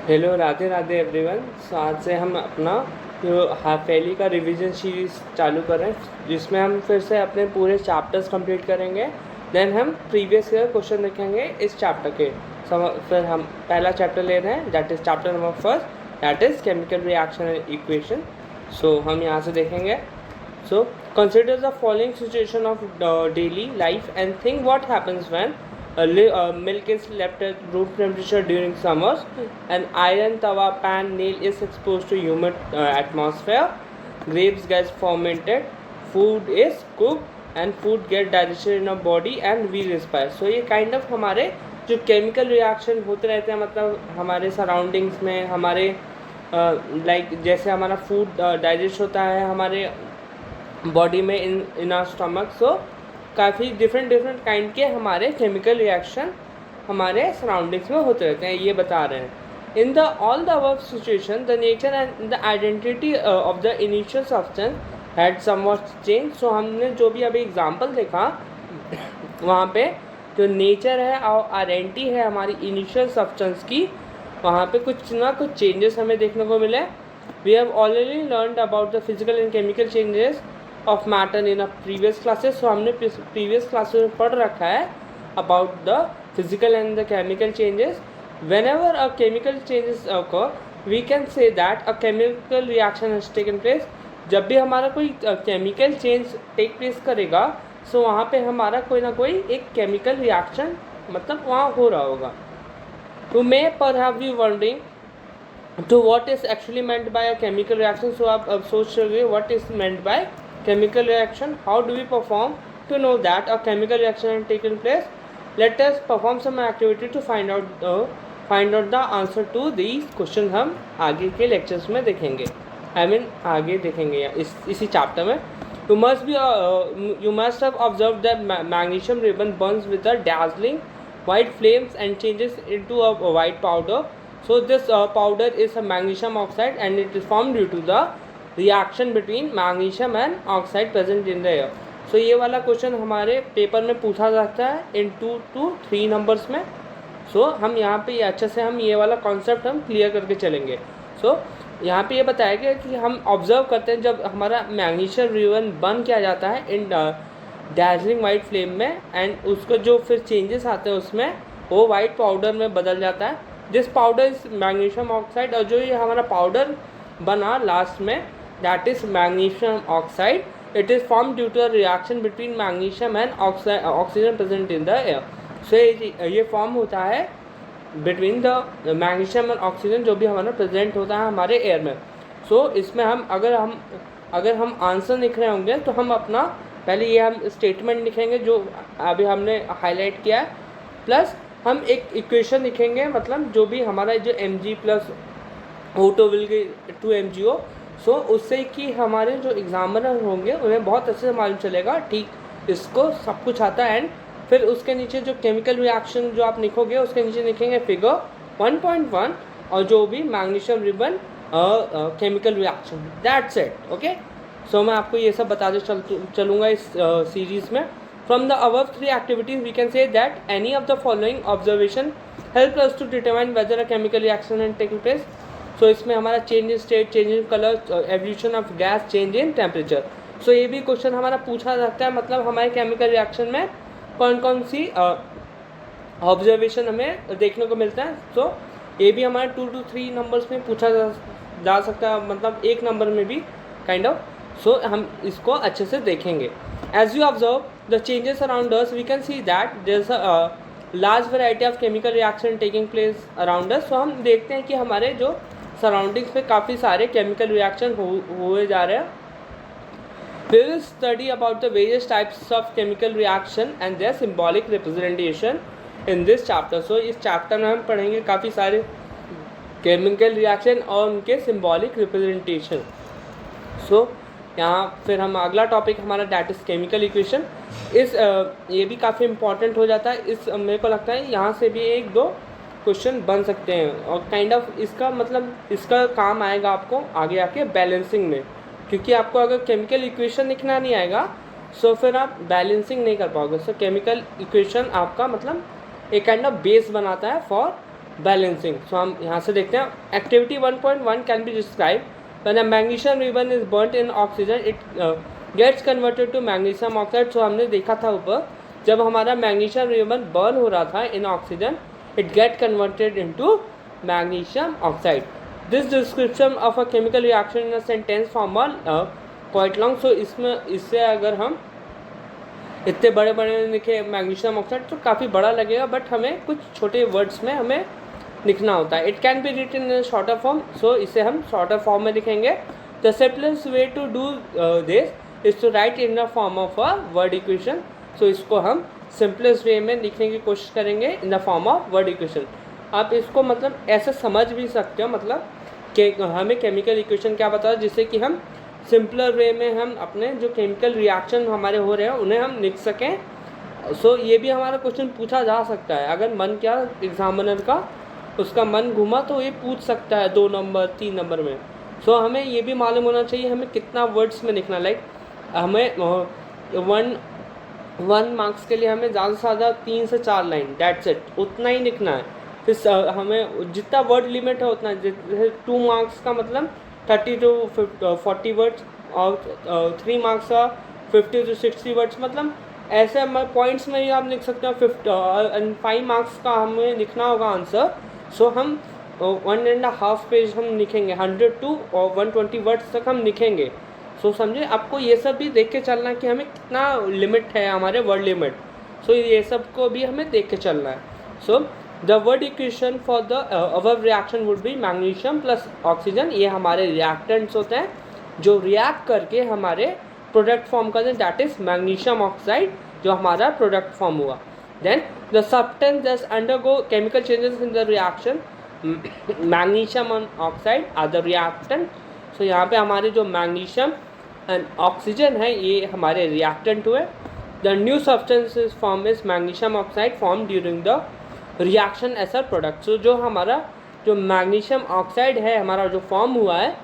Hello, Radhe Radhe everyone. So आज से हम अपना जो हाफ ईयरली का रिवीजन सीरीज़ चालू कर रहे हैं, जिसमें हम फिर से अपने पूरे चैप्टर्स कंप्लीट करेंगे। देन हम प्रीवियस ईयर क्वेश्चन देखेंगे इस चैप्टर के। फिर हम पहला चैप्टर ले रहे हैं, that is chapter number first, that is chemical reaction and equation. So हम यहाँ से देखेंगे। So consider the following situation of daily life and think what happens when milk is left at room temperature during summers. An iron tawa pan nail is exposed to humid atmosphere. Grapes get fermented. Food is cooked and food get digested in our body and we respire. So ये kind of हमारे जो chemical reaction होते रहते हैं, मतलब हमारे surroundings में, हमारे like जैसे हमारा food digest होता है हमारे बॉडी में इन आवर स्टमक। सो काफ़ी डिफरेंट काइंड के हमारे केमिकल रिएक्शन हमारे सराउंडिंग्स में होते रहते हैं, ये बता रहे हैं। In the all the above situation the nature and the identity of the initial substance had somewhat change. So हमने जो भी अभी एग्जांपल देखा वहाँ पे जो नेचर है और आइडेंटिटी है हमारी इनिशियल सब्सटेंस की, वहाँ पे कुछ ना कुछ चेंजेस हमें देखने को मिले। We have already learned about the physical and chemical changes of matter in a previous classes. So हमने प्रीवियस क्लासेस में पढ़ रखा है about the physical and the chemical changes. Whenever a chemical changes occur we can say that a chemical reaction has taken place. जब भी हमारा कोई chemical change take place करेगा, सो वहाँ पे हमारा कोई ना कोई एक केमिकल रिएक्शन मतलब वहाँ हो रहा होगा। To may perhaps be wondering to what is actually meant by a chemical reaction. So आप अब सोच रहे हो what is meant by chemical reaction, how do we perform to know that a chemical reaction has taken place. Let us perform some activity to find out the answer to these questions। हम आगे के lectures में देखेंगे, आगे देखेंगे या इसी chapter में। You must have observed that magnesium ribbon burns with a dazzling white flames and changes into a white powder. So this powder is a magnesium oxide and it is formed due to the reaction between magnesium and oxide present in the air. So ये वाला question हमारे paper में पूछा जाता है इन 2 to 3 numbers में। सो हम यहाँ पे अच्छे से हम ये वाला कॉन्सेप्ट हम क्लियर करके चलेंगे। सो यहाँ पे ये बताया गया कि हम ऑब्जर्व करते हैं जब हमारा मैग्नीशियम रिबन बर्न किया जाता है इन डैजलिंग वाइट फ्लेम में, एंड उसको जो फिर चेंजेस आते हैं उसमें वो वाइट पाउडर में बदल जाता है। This powder is magnesium oxide, और जो ये हमारा पाउडर बना लास्ट में that is magnesium oxide. It is form due to a reaction between magnesium and oxygen present in the air. So ये फॉर्म होता है between the magnesium and oxygen जो भी हमारा प्रेजेंट होता है हमारे एयर में। सो इसमें हम अगर हम आंसर लिख रहे होंगे तो हम अपना पहले ये हम स्टेटमेंट लिखेंगे जो अभी हमने हाईलाइट किया है, प्लस हम एक इक्वेशन लिखेंगे, मतलब जो भी हमारा जो mg प्लस O2 विल के 2mg हो। सो उससे कि हमारे जो एग्जामिनर होंगे उन्हें बहुत अच्छे से मालूम चलेगा, ठीक इसको सब कुछ आता है। एंड फिर उसके नीचे जो केमिकल रिएक्शन जो आप लिखोगे उसके नीचे लिखेंगे फिगर 1.1 और जो भी magnesium ribbon chemical reaction, that's it. Okay, so मैं आपको ये सब बताते चलूँगा इस सीरीज़ में। From the above 3 activities, we can say that any of the following observation help us to determine whether a chemical reaction is taking place. So इसमें हमारा change in state, change in color, evolution of gas, change in temperature. So ये भी question हमारा पूछा जाता है, मतलब हमारे केमिकल रिएक्शन में कौन कौन सी ऑब्जर्वेशन हमें देखने को मिलता है। सो ये भी हमारे 2 to 3 नंबर्स में पूछा जा सकता है, मतलब एक नंबर में भी काइंड ऑफ। सो हम इसको अच्छे से देखेंगे। As you observe the changes around us, we can see that there's a large variety of chemical reaction taking place around us. So हम देखते हैं कि हमारे जो सराउंडिंग्स में काफ़ी सारे केमिकल रिएक्शन हुए जा रहे हैं। We will study about the various types of chemical reaction and their symbolic representation in this chapter. So इस चैप्टर में हम पढ़ेंगे काफ़ी सारे केमिकल रिएक्शन और उनके सिम्बॉलिक रिप्रेजेंटेशन। सो यहाँ फिर हम अगला टॉपिक हमारा डैट इज़ केमिकल इक्वेशन। ये भी काफ़ी इंपॉर्टेंट हो जाता है। मेरे को लगता है यहाँ से भी 1-2 क्वेश्चन बन सकते हैं, और काइंड ऑफ इसका मतलब इसका काम आएगा आपको आगे आके बैलेंसिंग में, क्योंकि आपको अगर केमिकल इक्वेशन लिखना नहीं आएगा सो फिर आप बैलेंसिंग नहीं कर पाओगे। सो केमिकल इक्वेशन आपका मतलब एक काइंड ऑफ बेस बनाता है फॉर बैलेंसिंग। सो हम यहाँ से देखते हैं activity 1.1 can be describe when a magnesium ribbon is burnt in oxygen it gets converted to magnesium oxide. So हमने देखा था ऊपर, जब हमारा मैग्नीशियम रिबन बर्न हो रहा था in oxygen it get converted into magnesium oxide. This description of a chemical reaction in a sentence form quite long. So इससे अगर हम इतने बड़े बड़े लिखे मैग्नीशियम ऑक्साइड तो काफ़ी बड़ा लगेगा, बट हमें कुछ छोटे वर्ड्स में हमें लिखना होता है। It can be written in shorter form. So इसे हम शॉर्टर फॉर्म में लिखेंगे। The simplest way to do this is to write in the form of a word equation. So इसको हम सिंपलेस्ट वे में लिखने की कोशिश करेंगे in the form of word equation. आप इसको मतलब ऐसे समझ भी सकते हो, मतलब कि हमें केमिकल इक्वेशन क्या बताओ, जिससे कि हम सिंपलर वे में हम अपने जो केमिकल रिएक्शन हमारे हो रहे हैं उन्हें हम लिख सकें। सो ये भी हमारा क्वेश्चन पूछा जा सकता है, अगर मन क्या एग्जामिनर का उसका मन घुमा तो ये पूछ सकता है 2 नंबर 3 नंबर में। सो हमें ये भी मालूम होना चाहिए हमें कितना वर्ड्स में लिखना। लाइक हमें 1 मार्क्स के लिए हमें ज़्यादा से ज़्यादा 3 से 4 लाइन, दैट्स इट, उतना ही लिखना है। फिर हमें जितना वर्ड लिमिट है उतना, जैसे 2 मार्क्स का मतलब 30 to 40 वर्ड्स और 3 मार्क्स का 50 to 60 वर्ड्स, मतलब ऐसे पॉइंट्स में ही आप लिख सकते हो। 5 मार्क्स का हमें लिखना होगा आंसर। सो हम 1.5 पेज हम लिखेंगे, 100 to 120 वर्ड्स तक हम लिखेंगे। सो समझे, आपको ये सब भी देख के चलना है कि हमें कितना लिमिट है हमारे वर्ड लिमिट। सो ये सब को भी हमें देख के चलना है। So the word equation for the above reaction would be magnesium plus oxygen. ये हमारे रिएक्टेंट्स होते हैं जो रिएक्ट करके हमारे प्रोडक्ट फॉर्म करते हैं, दैट इज मैग्नीशियम ऑक्साइड जो हमारा प्रोडक्ट फॉर्म हुआ। Then the substance that undergo chemical changes in the reaction, magnesium and oxide are the reactant. So यहाँ पे हमारे जो मैग्नीशियम एंड ऑक्सीजन है ये हमारे रिएक्टेंट हुए। The new substance is form is magnesium oxide form during the reaction as a product. So जो हमारा जो मैग्नीशियम ऑक्साइड है हमारा जो फॉर्म हुआ है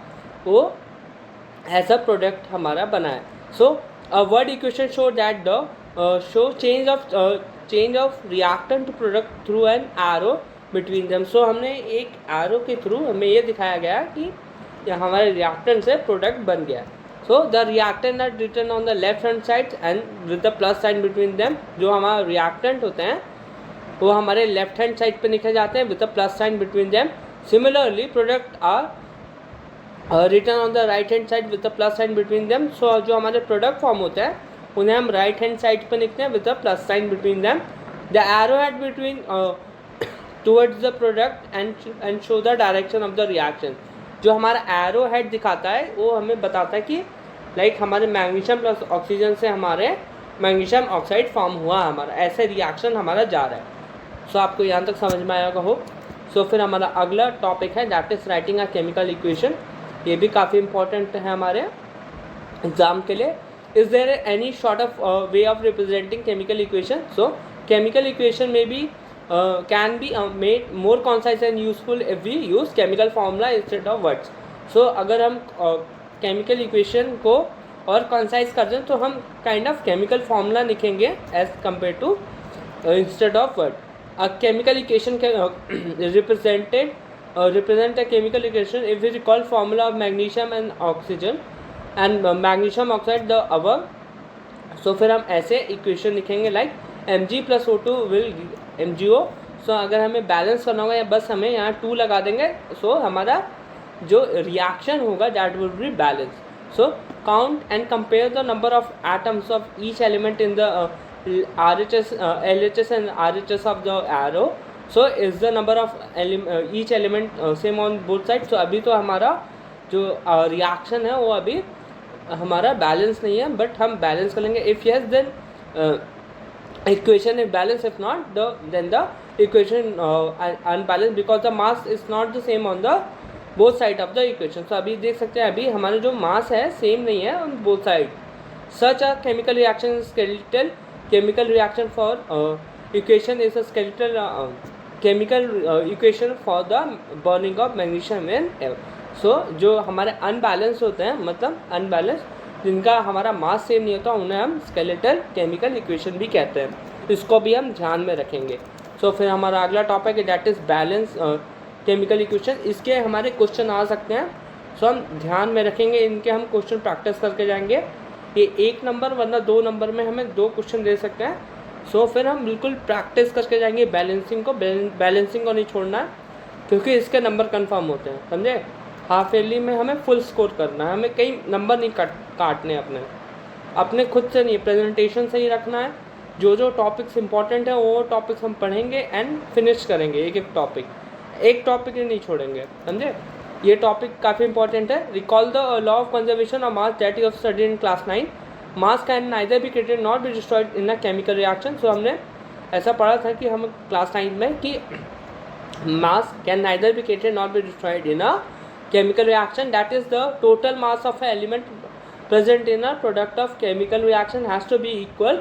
वो एज अ प्रोडक्ट हमारा बना है। So a word equation show that the show change of reactant to product through an arrow between them. So हमने एक एरो के थ्रू हमें ये दिखाया गया कि हमारे रिएक्टेंट से प्रोडक्ट बन गया। So the reactant are written on the left hand side and with the plus sign between them. जो हमारे रिएक्टेंट होते हैं वो हमारे लेफ्ट हैंड साइड पे लिखे जाते हैं with the plus sign between them. Similarly product are written on the right hand side with the plus sign between them. So जो हमारे प्रोडक्ट फॉर्म होते हैं उन्हें हम राइट हैंड साइड पे लिखते हैं with the plus sign between them. The arrow head between towards the product and show the direction of the reaction. जो हमारा एरो हेड दिखाता है वो हमें बताता है कि लाइक हमारे मैग्नीशियम प्लस ऑक्सीजन से हमारे मैग्नीशियम ऑक्साइड फॉर्म हुआ, हमारा ऐसे रिएक्शन हमारा जा रहा है। सो आपको यहाँ तक समझ में आएगा हो। सो फिर हमारा अगला टॉपिक है that is writing a chemical equation. ये भी काफ़ी इंपॉर्टेंट है हमारे एग्जाम के लिए। Is there any short of way of representing chemical equation? So chemical equation में भी can be made more concise and useful if we use chemical formula instead of words. So अगर हम chemical equation को और concise कर दें तो हम काइंड ऑफ केमिकल फार्मूला लिखेंगे as compare to instead of word. A chemical equation represent a chemical equation if we recall formula of magnesium and oxygen and magnesium oxide the above. So फिर हम ऐसे equation लिखेंगे like Mg plus O2 will MgO. सो अगर हमें balance करना होगा या बस हमें यहाँ 2 लगा देंगे, सो हमारा जो रिएक्शन होगा that will be balance. So count and compare the number of atoms of each element in the RHS, LHS and RHS of the arrow. So is the number of each element same on both sides? So अभी तो हमारा जो reaction है वो अभी हमारा balance नहीं है, बट हम बैलेंस कर लेंगे. If yes then equation is balanced, if not then the equation unbalanced because the mass is not the same on the both side of the equation. So अभी देख सकते हैं अभी हमारा जो मास है सेम नहीं है on both side. Such a chemical reaction is skeletal. Chemical reaction for equation is a skeletal chemical equation for the burning of magnesium and air. So जो हमारे अनबैलेंस होते हैं, मतलब अनबैलेंस जिनका हमारा मास सेम नहीं होता, उन्हें हम स्केलेटल केमिकल इक्वेशन भी कहते हैं. इसको भी हम ध्यान में रखेंगे. सो फिर हमारा अगला टॉपिक है that is balance chemical equation. इसके हमारे क्वेश्चन आ सकते हैं, सो हम ध्यान में रखेंगे, इनके हम क्वेश्चन प्रैक्टिस करके जाएंगे। ये 1 नंबर वरना 2 नंबर में हमें 2 क्वेश्चन दे सकते हैं। सो फिर हम बिल्कुल प्रैक्टिस करके जाएंगे बैलेंसिंग को, बैलेंसिंग को नहीं छोड़ना है क्योंकि इसके नंबर कंफर्म होते हैं, समझे। हाफ ईयरली में हमें फुल स्कोर करना है, हमें कई नंबर नहीं काटने अपने खुद से नहीं, प्रेजेंटेशन से ही रखना है। जो जो टॉपिक्स इंपॉर्टेंट है वो टॉपिक्स हम पढ़ेंगे एंड फिनिश करेंगे, एक टॉपिक ही नहीं छोड़ेंगे, समझे। ये टॉपिक काफ़ी इंपॉर्टेंट है। Recall the law of conservation of mass that you have studied in class 9। Mass can neither be created not be destroyed in a chemical reaction. So हमने ऐसा पढ़ा था कि हम क्लास 9 में कि मास can neither be created not be destroyed in a chemical reaction, that is the total mass of an element present in a product of chemical reaction has to be equal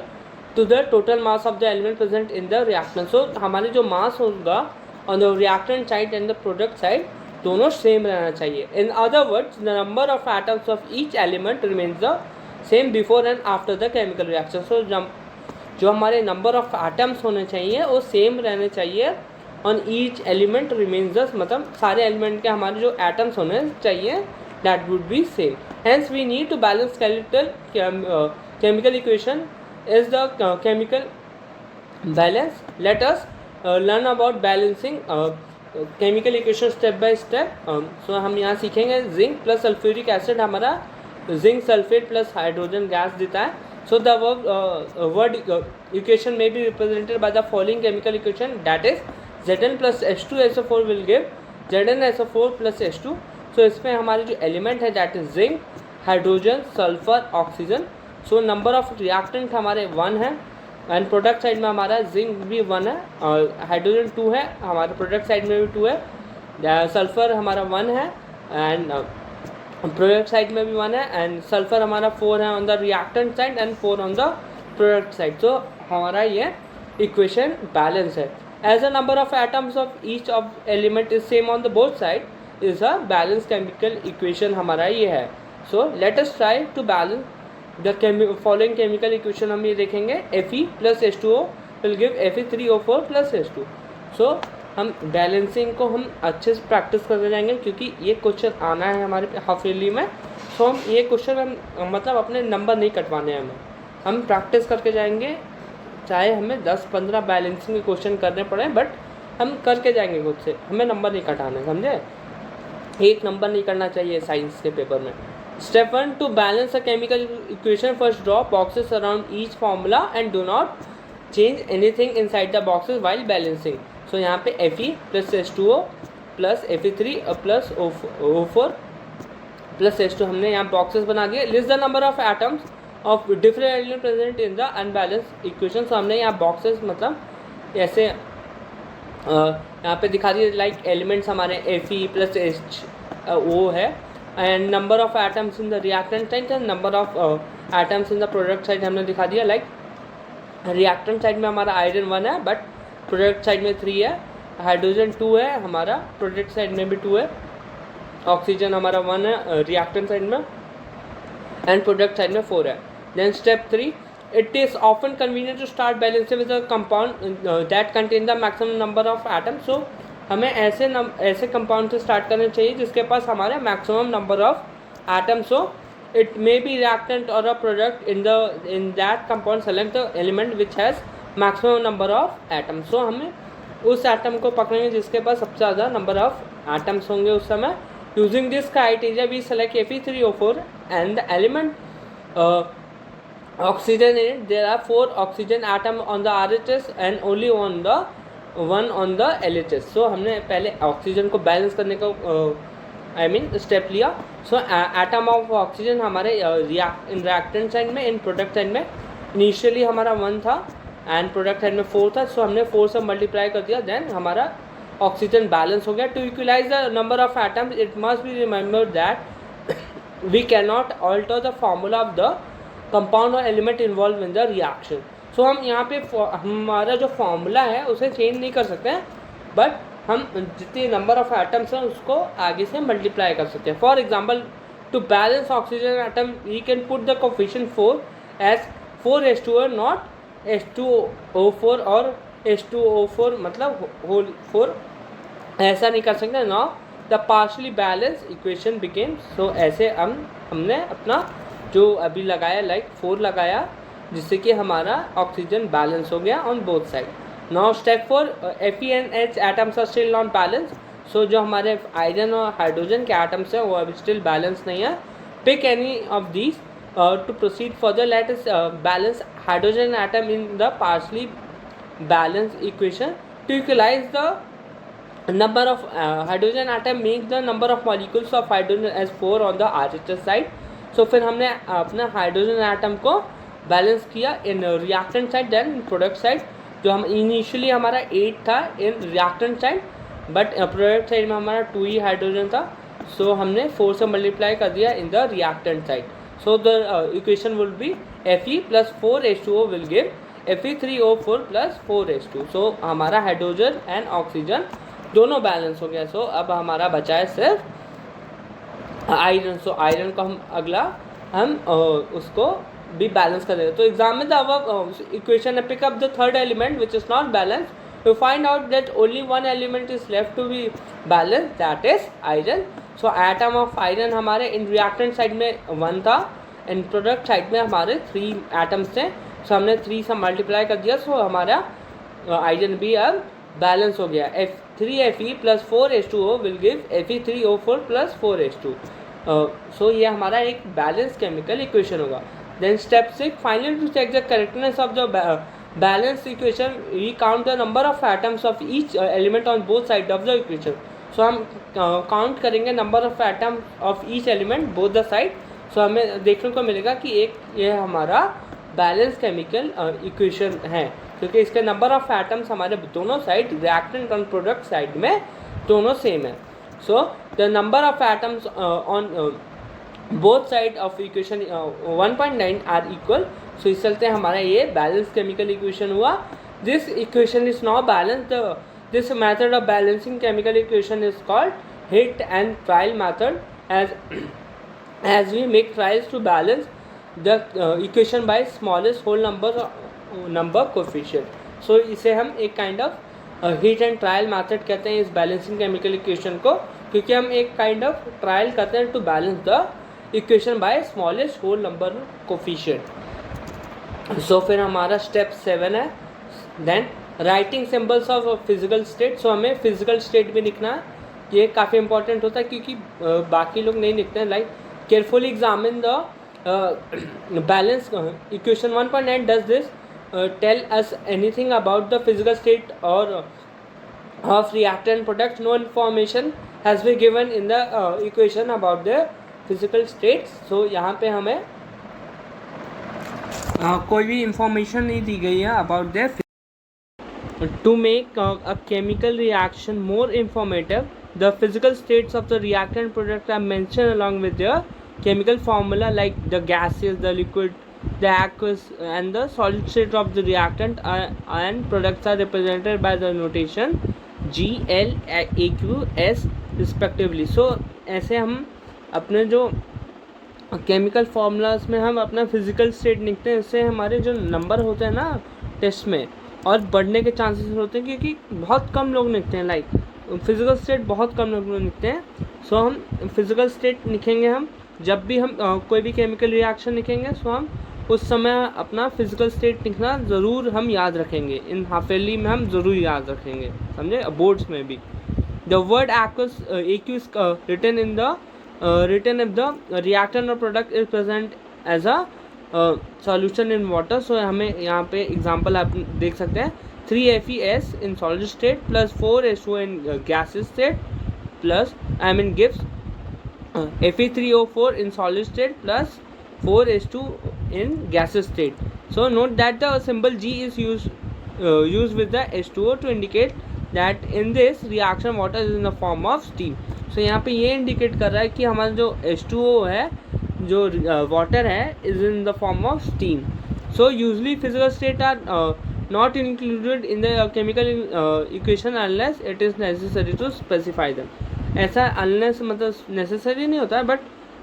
to the total mass of the element present in the reactant. So हमारे जो mass होगा on the reactant side and the product side दोनों same रहना चाहिए. In other words, the number of atoms of each element remains the same before and after the chemical reaction. So जो हमारे number of atoms होने चाहिए वो same रहने चाहिए on each element remains the, मतलब सारे एलिमेंट के हमारे जो एटम्स होने चाहिए that would be same. Hence we need to balance chemical equation is the chemical balance. Let us learn about balancing chemical equation step by step. So हम यहाँ सीखेंगे जिंक प्लस सल्फ्यूरिक एसिड हमारा zinc sulphate plus hydrogen gas देता है. So the word equation में be represented by the following chemical equation that is Zn plus H2SO4 will give Zn SO4 plus H2. सो इसमें हमारे जो element है that is zinc, hydrogen, sulphur, oxygen. So number of reactant हमारे 1 है and product side में हमारा zinc भी 1 है और हाइड्रोजन 2 है, हमारे प्रोडक्ट साइड में भी 2 है. सल्फर हमारा 1 है एंड प्रोडक्ट साइड में भी 1 है एंड सल्फर हमारा 4 है on the reactant side and 4 on the product side. So हमारा ये इक्वेशन बैलेंस है. As the number of atoms of each of element is same on the both side is a balanced chemical equation हमारा ये है. So let us try to balance the following chemical equation. हम ये देखेंगे Fe plus H2O will give Fe3O4 plus H2. So हम balancing को हम अच्छे से प्रैक्टिस करते जाएंगे क्योंकि ये क्वेश्चन आना है हमारे हाफ ईयरली में. सो हम ये क्वेश्चन हम मतलब अपने नंबर नहीं कटवाने हैं, हम प्रैक्टिस करके जाएंगे. चाहे हमें 10-15 बैलेंसिंग के क्वेश्चन करने पड़े बट हम करके जाएंगे खुद से, हमें नंबर नहीं कटाने, समझे. 1 नंबर नहीं करना चाहिए साइंस के पेपर में. Step 1 to balance a chemical equation. First draw boxes around each formula and do not change anything inside the boxes while balancing. So यहाँ पे Fe plus H2O plus Fe3 plus O4 plus H2 हमने यहाँ boxes बना दिए. List the number of atoms of different element present in the unbalance equation. So हमने यहाँ boxes मतलब ऐसे यहाँ पे दिखा दिए लाइक एलिमेंट्स हमारे Fe प्लस H है and number of atoms in the reactant side and number of atoms in the product side हमने दिखा दिया. लाइक रिएक्टेंट साइड में हमारा आयरन 1 है बट प्रोडक्ट साइड में 3 है, हाइड्रोजन 2 है, हमारा प्रोडक्ट साइड में भी 2 है, ऑक्सीजन हमारा 1 है रिएक्टेंट साइड में एंड प्रोडक्ट साइड में 4 है. Then step 3, it is often convenient to start balancing with a compound that contain the maximum number of atoms. So हमें ऐसे कंपाउंड से स्टार्ट करना चाहिए जिसके पास हमारे मैक्सिमम नंबर ऑफ एटम्स हो. इट मे बी रिएक्टेंट और a product in that compound select the element which has maximum number of atoms. So हमें उस एटम को पकड़ेंगे जिसके पास सबसे ज़्यादा नंबर ऑफ एटम्स होंगे उस समय. Using this criteria we select Fe3O4 and the element oxygen in it. There are 4 oxygen atom on the RHS and only on the 1 on the LHS. So हमने पहले ऑक्सीजन को balance करने का step लिया. सो atom of oxygen हमारे इन reactant side में, इन product side में initially हमारा 1 था एंड प्रोडक्ट साइड में 4 था. सो हमने 4 से मल्टीप्लाई कर दिया, देन हमारा ऑक्सीजन बैलेंस हो गया. To equalize the number of atoms it must be remember that we can not alter the formula of the compound और element involve in the reaction. So हम यहाँ पे हमारा जो फॉर्मूला है उसे चेंज नहीं कर सकते हैं बट हम जितने नंबर ऑफ एटम्स हैं उसको आगे से मल्टीप्लाई कर सकते हैं. For example to balance oxygen atom we can put the coefficient 4 as 4H2O not H2O4 और H2O4 मतलब होल 4, ऐसा नहीं कर सकते। Now the partially balance equation became, so ऐसे हमने अपना जो अभी लगाया लाइक 4 लगाया, जिससे कि हमारा ऑक्सीजन बैलेंस हो गया on both side. Now step 4, Fe and H atoms are still not balance, so जो हमारे आयरन और हाइड्रोजन के एटम्स हैं वो अभी स्टिल बैलेंस नहीं है। Pick any of these to proceed further, let us balance hydrogen atom in the partially balance equation to equalize the number of hydrogen atom, make the number of molecules of hydrogen as 4 on the RHS side. So फिर हमने अपना hydrogen atom को balance किया in reactant side then product side. जो हम initially हमारा 8 था in reactant side, but product side में हमारा 2 ही हाइड्रोजन था, सो हमने 4 से मल्टीप्लाई कर दिया in the reactant side. So the equation will be Fe plus 4H2O will give Fe3O4 plus 4H2। सो हमारा हाइड्रोजन एंड ऑक्सीजन दोनों बैलेंस हो गया। सो अब हमारा बचा है सिर्फ आयरन। सो आयरन को हम उसको भी बैलेंस कर देंगे। तो एग्जाम में the equation pick up the third element which is not balance, to find out that only one element is left to be balanced, that is iron। so atom of iron हमारे in reactant side में 1 था, in product side में हमारे 3 atoms थे, so हमने 3 से multiply कर दिया, so हमारा iron भी अब बैलेंस हो गया। 3Fe plus 4H2O will give Fe3O4 plus 4H2। so ये हमारा एक बैलेंस केमिकल इक्वेशन होगा। then step 6, finally to check the correctness of the balanced equation, we count the number of atoms of each element on both sides of the equation। so हम count करेंगे number of atom of each element both the side. So हमें देखने को मिलेगा कि एक ये हमारा बैलेंस केमिकल इक्वेशन है, क्योंकि इसके नंबर ऑफ एटम्स हमारे दोनों साइड रिएक्टेंट और प्रोडक्ट साइड में दोनों सेम है। So the number of atoms on both side of equation 1.9 are equal. So इस चलते हमारा ये बैलेंस केमिकल इक्वेशन हुआ। This equation is not balance, this method of balancing chemical equation is called hit and trial method, as we make trials to balance the equation by smallest whole number coefficient। so इसे हम एक kind of hit and trial method कहते हैं इस balancing chemical equation को, क्योंकि हम एक काइंड ऑफ ट्रायल करते हैं to balance the equation by smallest whole number coefficient. So फिर हमारा स्टेप 7 है, then writing symbols of physical state. So हमें फिजिकल स्टेट भी लिखना है, ये काफ़ी इंपॉर्टेंट होता है क्योंकि बाकी लोग नहीं लिखते हैं। Like carefully examine the balance equation 1.9 does this tell us anything about the physical state और of reactant product. No information has been given in the equation about the physical states. So यहाँ पे हमें कोई भी information नहीं दी गई है about the. To make a chemical reaction more informative, the physical states of the reactant product are mentioned along with their chemical formula, like the gaseous, the liquid, the aqueous and the solid state of the reactant and products are represented by the notation G, L, A, Q, S respectively। so ऐसे हम अपने जो chemical formulas में हम अपना physical state लिखते हैं, इससे हमारे जो नंबर होते हैं ना टेस्ट में और बढ़ने के चांसेस होते हैं, क्योंकि बहुत कम लोग लिखते हैं। लाइक फिजिकल स्टेट बहुत कम लोग लिखते हैं। सो हम फिजिकल स्टेट लिखेंगे, हम जब भी हम कोई भी केमिकल रिएक्शन लिखेंगे, सो हम उस समय अपना फिजिकल स्टेट लिखना ज़रूर हम याद रखेंगे। इन हाफेली में हम ज़रूर याद रखेंगे, समझे, बोर्ड्स में भी। The word aqueous is written in the if the reactant or product is present as a solution in water। सो हमें यहाँ पे एग्जांपल आप देख सकते हैं, 3FeS in solid state plus 4H2O in gaseous state plus gives Fe3O4 in solid state plus 4H2 in gaseous state। so note that the symbol G is used with the H2O to indicate that in this reaction water is in the form of steam। so यहाँ पे ये indicate कर रहा है कि हमारा जो H2O है, जो वाटर है, is in the form of steam. So usually physical state are not included in the chemical equation unless it is necessary to specify them। ऐसा unless मतलब necessary नहीं होता है, बट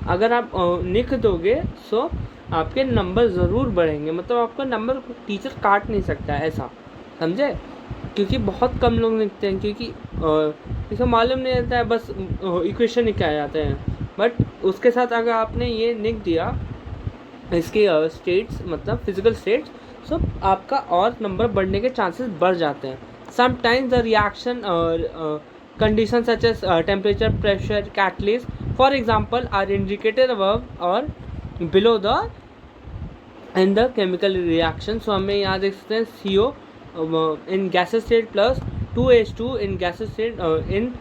अगर आप लिख दोगे सो आपके नंबर ज़रूर बढ़ेंगे, मतलब आपका नंबर टीचर काट नहीं सकता है, ऐसा समझे। क्योंकि बहुत कम लोग लिखते हैं, क्योंकि इसे मालूम नहीं रहता है, बस इक्वेशन लिख के आ जाते हैं। बट उसके साथ अगर आपने ये लिख दिया इसके स्टेट्स, मतलब फिजिकल स्टेट्स, सो आपका और नंबर बढ़ने के चांसेस बढ़ जाते हैं। Sometimes the reaction conditions such as temperature, pressure, catalyst, for example, are indicated above or below the in the chemical reaction. So हमें यहाँ देख सकते हैं CO in gaseous state plus 2H2 in gaseous state in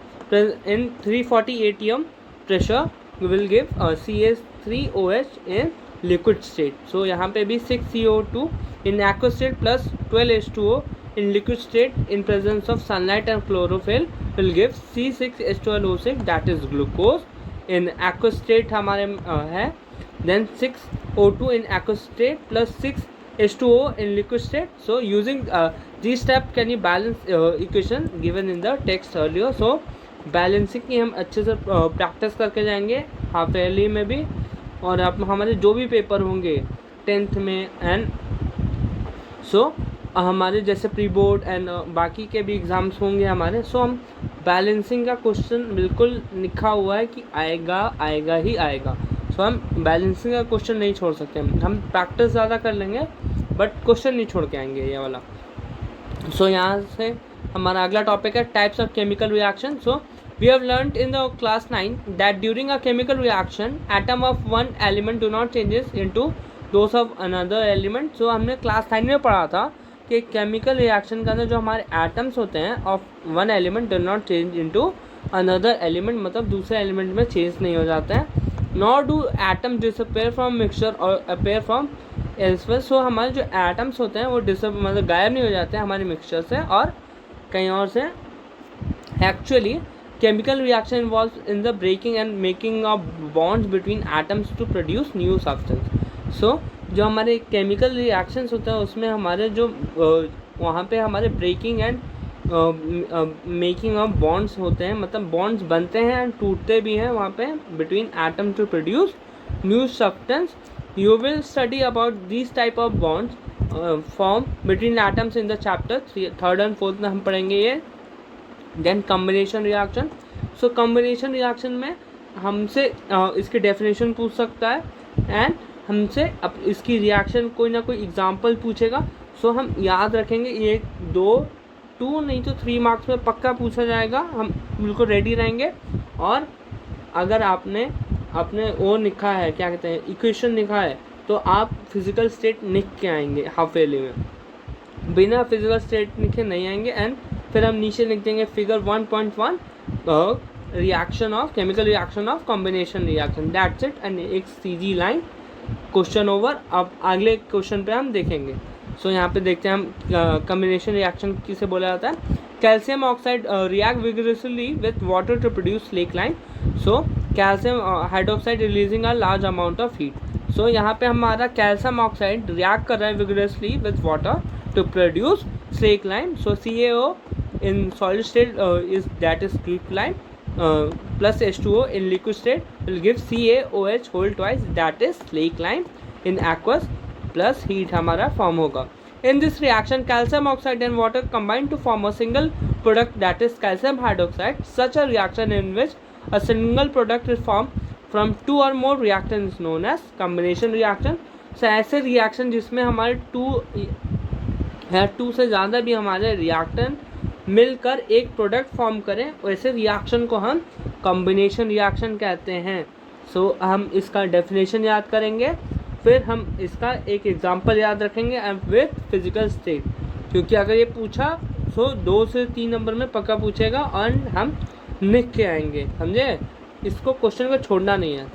340 atm pressure will give CH3OH in liquid state. So यहाँ पे भी 6CO2 in aqueous state plus 12H2O in liquid state in presence of sunlight and chlorophyll will give C6H12O6, that is glucose in aqueous state हमारे है, then 6O2 in aqueous state plus 6H2O in liquid state. So using these steps can you balance equation given in the text earlier. So balancing की हम अच्छे से practice करके जाएंगे half yearly में भी, और आप हमारे जो भी पेपर होंगे 10th में एंड सो हमारे जैसे प्री बोर्ड एंड बाकी के भी एग्ज़ाम्स होंगे हमारे, सो हम बैलेंसिंग का क्वेश्चन बिल्कुल लिखा हुआ है कि आएगा आएगा ही आएगा। सो हम बैलेंसिंग का क्वेश्चन नहीं छोड़ सकते, हम प्रैक्टिस ज़्यादा कर लेंगे बट क्वेश्चन नहीं छोड़ के आएंगे ये वाला। सो यहाँ से हमारा अगला टॉपिक है types of chemical reaction. So we have learned in the class 9 that during a chemical reaction atom of one element do not changes into those of another element. So हमने क्लास 9 में पढ़ा था कि chemical reaction के अंदर जो हमारे atoms होते हैं of one element do not change into another element, मतलब दूसरे एलिमेंट में चेंज नहीं हो जाते हैं। Nor do atom disappear from mixture और अपेयर फ्रॉम एल्सवेयर। सो हमारे जो एटम्स होते हैं वो मतलब गायब नहीं हो जाते हैं हमारे मिक्सचर से और कहीं और से। Actually chemical reaction involve in the breaking and making of bonds between atoms to produce new substance. So जो हमारे केमिकल रिएक्शंस होते हैं उसमें हमारे जो वहाँ पे हमारे breaking and making of bonds होते हैं, मतलब बॉन्ड्स बनते हैं एंड टूटते भी हैं वहाँ पे between atom to produce new substance. You will study about this type of bonds form between atoms in the chapter 3rd and 4th में हम पढ़ेंगे ये। Then combination reaction. So combination reaction में हमसे इसकी डेफिनेशन पूछ सकता है एंड हमसे अब इसकी रिएक्शन कोई ना कोई एग्जांपल पूछेगा। सो हम याद रखेंगे, ये 2 नहीं तो 3 मार्क्स में पक्का पूछा जाएगा, हम बिल्कुल रेडी रहेंगे। और अगर आपने अपने वो लिखा है, क्या कहते हैं, इक्वेशन लिखा है, तो आप फिजिकल स्टेट लिख के आएंगे हाफ ईयरली में, बिना फिजिकल स्टेट लिखे नहीं आएंगे। एंड फिर हम नीचे लिख देंगे figure 1.1 reaction of chemical reaction of combination reaction, that's it. And एक सीधी लाइन, क्वेश्चन ओवर। अब अगले क्वेश्चन पे हम देखेंगे। सो यहाँ पे देखते हैं हम कॉम्बिनेशन रिएक्शन किसे बोला जाता है। Calcium oxide react vigorously with water to produce slake lime. So calcium hydroxide releasing a large amount of heat. So यहाँ पे हमारा कैल्शियम ऑक्साइड रिएक्ट कर रहा है vigorously with water to produce slake lime. So CaO in solid state is that is quicklime plus H2O in liquid state will give CaOH whole twice, that is slake lime in aqueous plus heat हमारा form होगा। In this reaction calcium oxide and water combine to form a single product, that is calcium hydroxide. Such a reaction in which a single product is formed from 2 or more reactants is known as combination reaction. So ऐसे reaction जिसमें हमारे 2 से ज़्यादा भी हमारे reactant मिलकर एक product form करें, वैसे रिएक्शन को हम कॉम्बिनेशन रिएक्शन कहते हैं। सो हम इसका डेफिनेशन याद करेंगे, फिर हम इसका एक एग्जांपल याद रखेंगे एंड विथ फिजिकल स्टेट, क्योंकि अगर ये पूछा तो 2 से 3 नंबर में पक्का पूछेगा और हम लिख के आएंगे, समझे। इसको क्वेश्चन को छोड़ना नहीं है।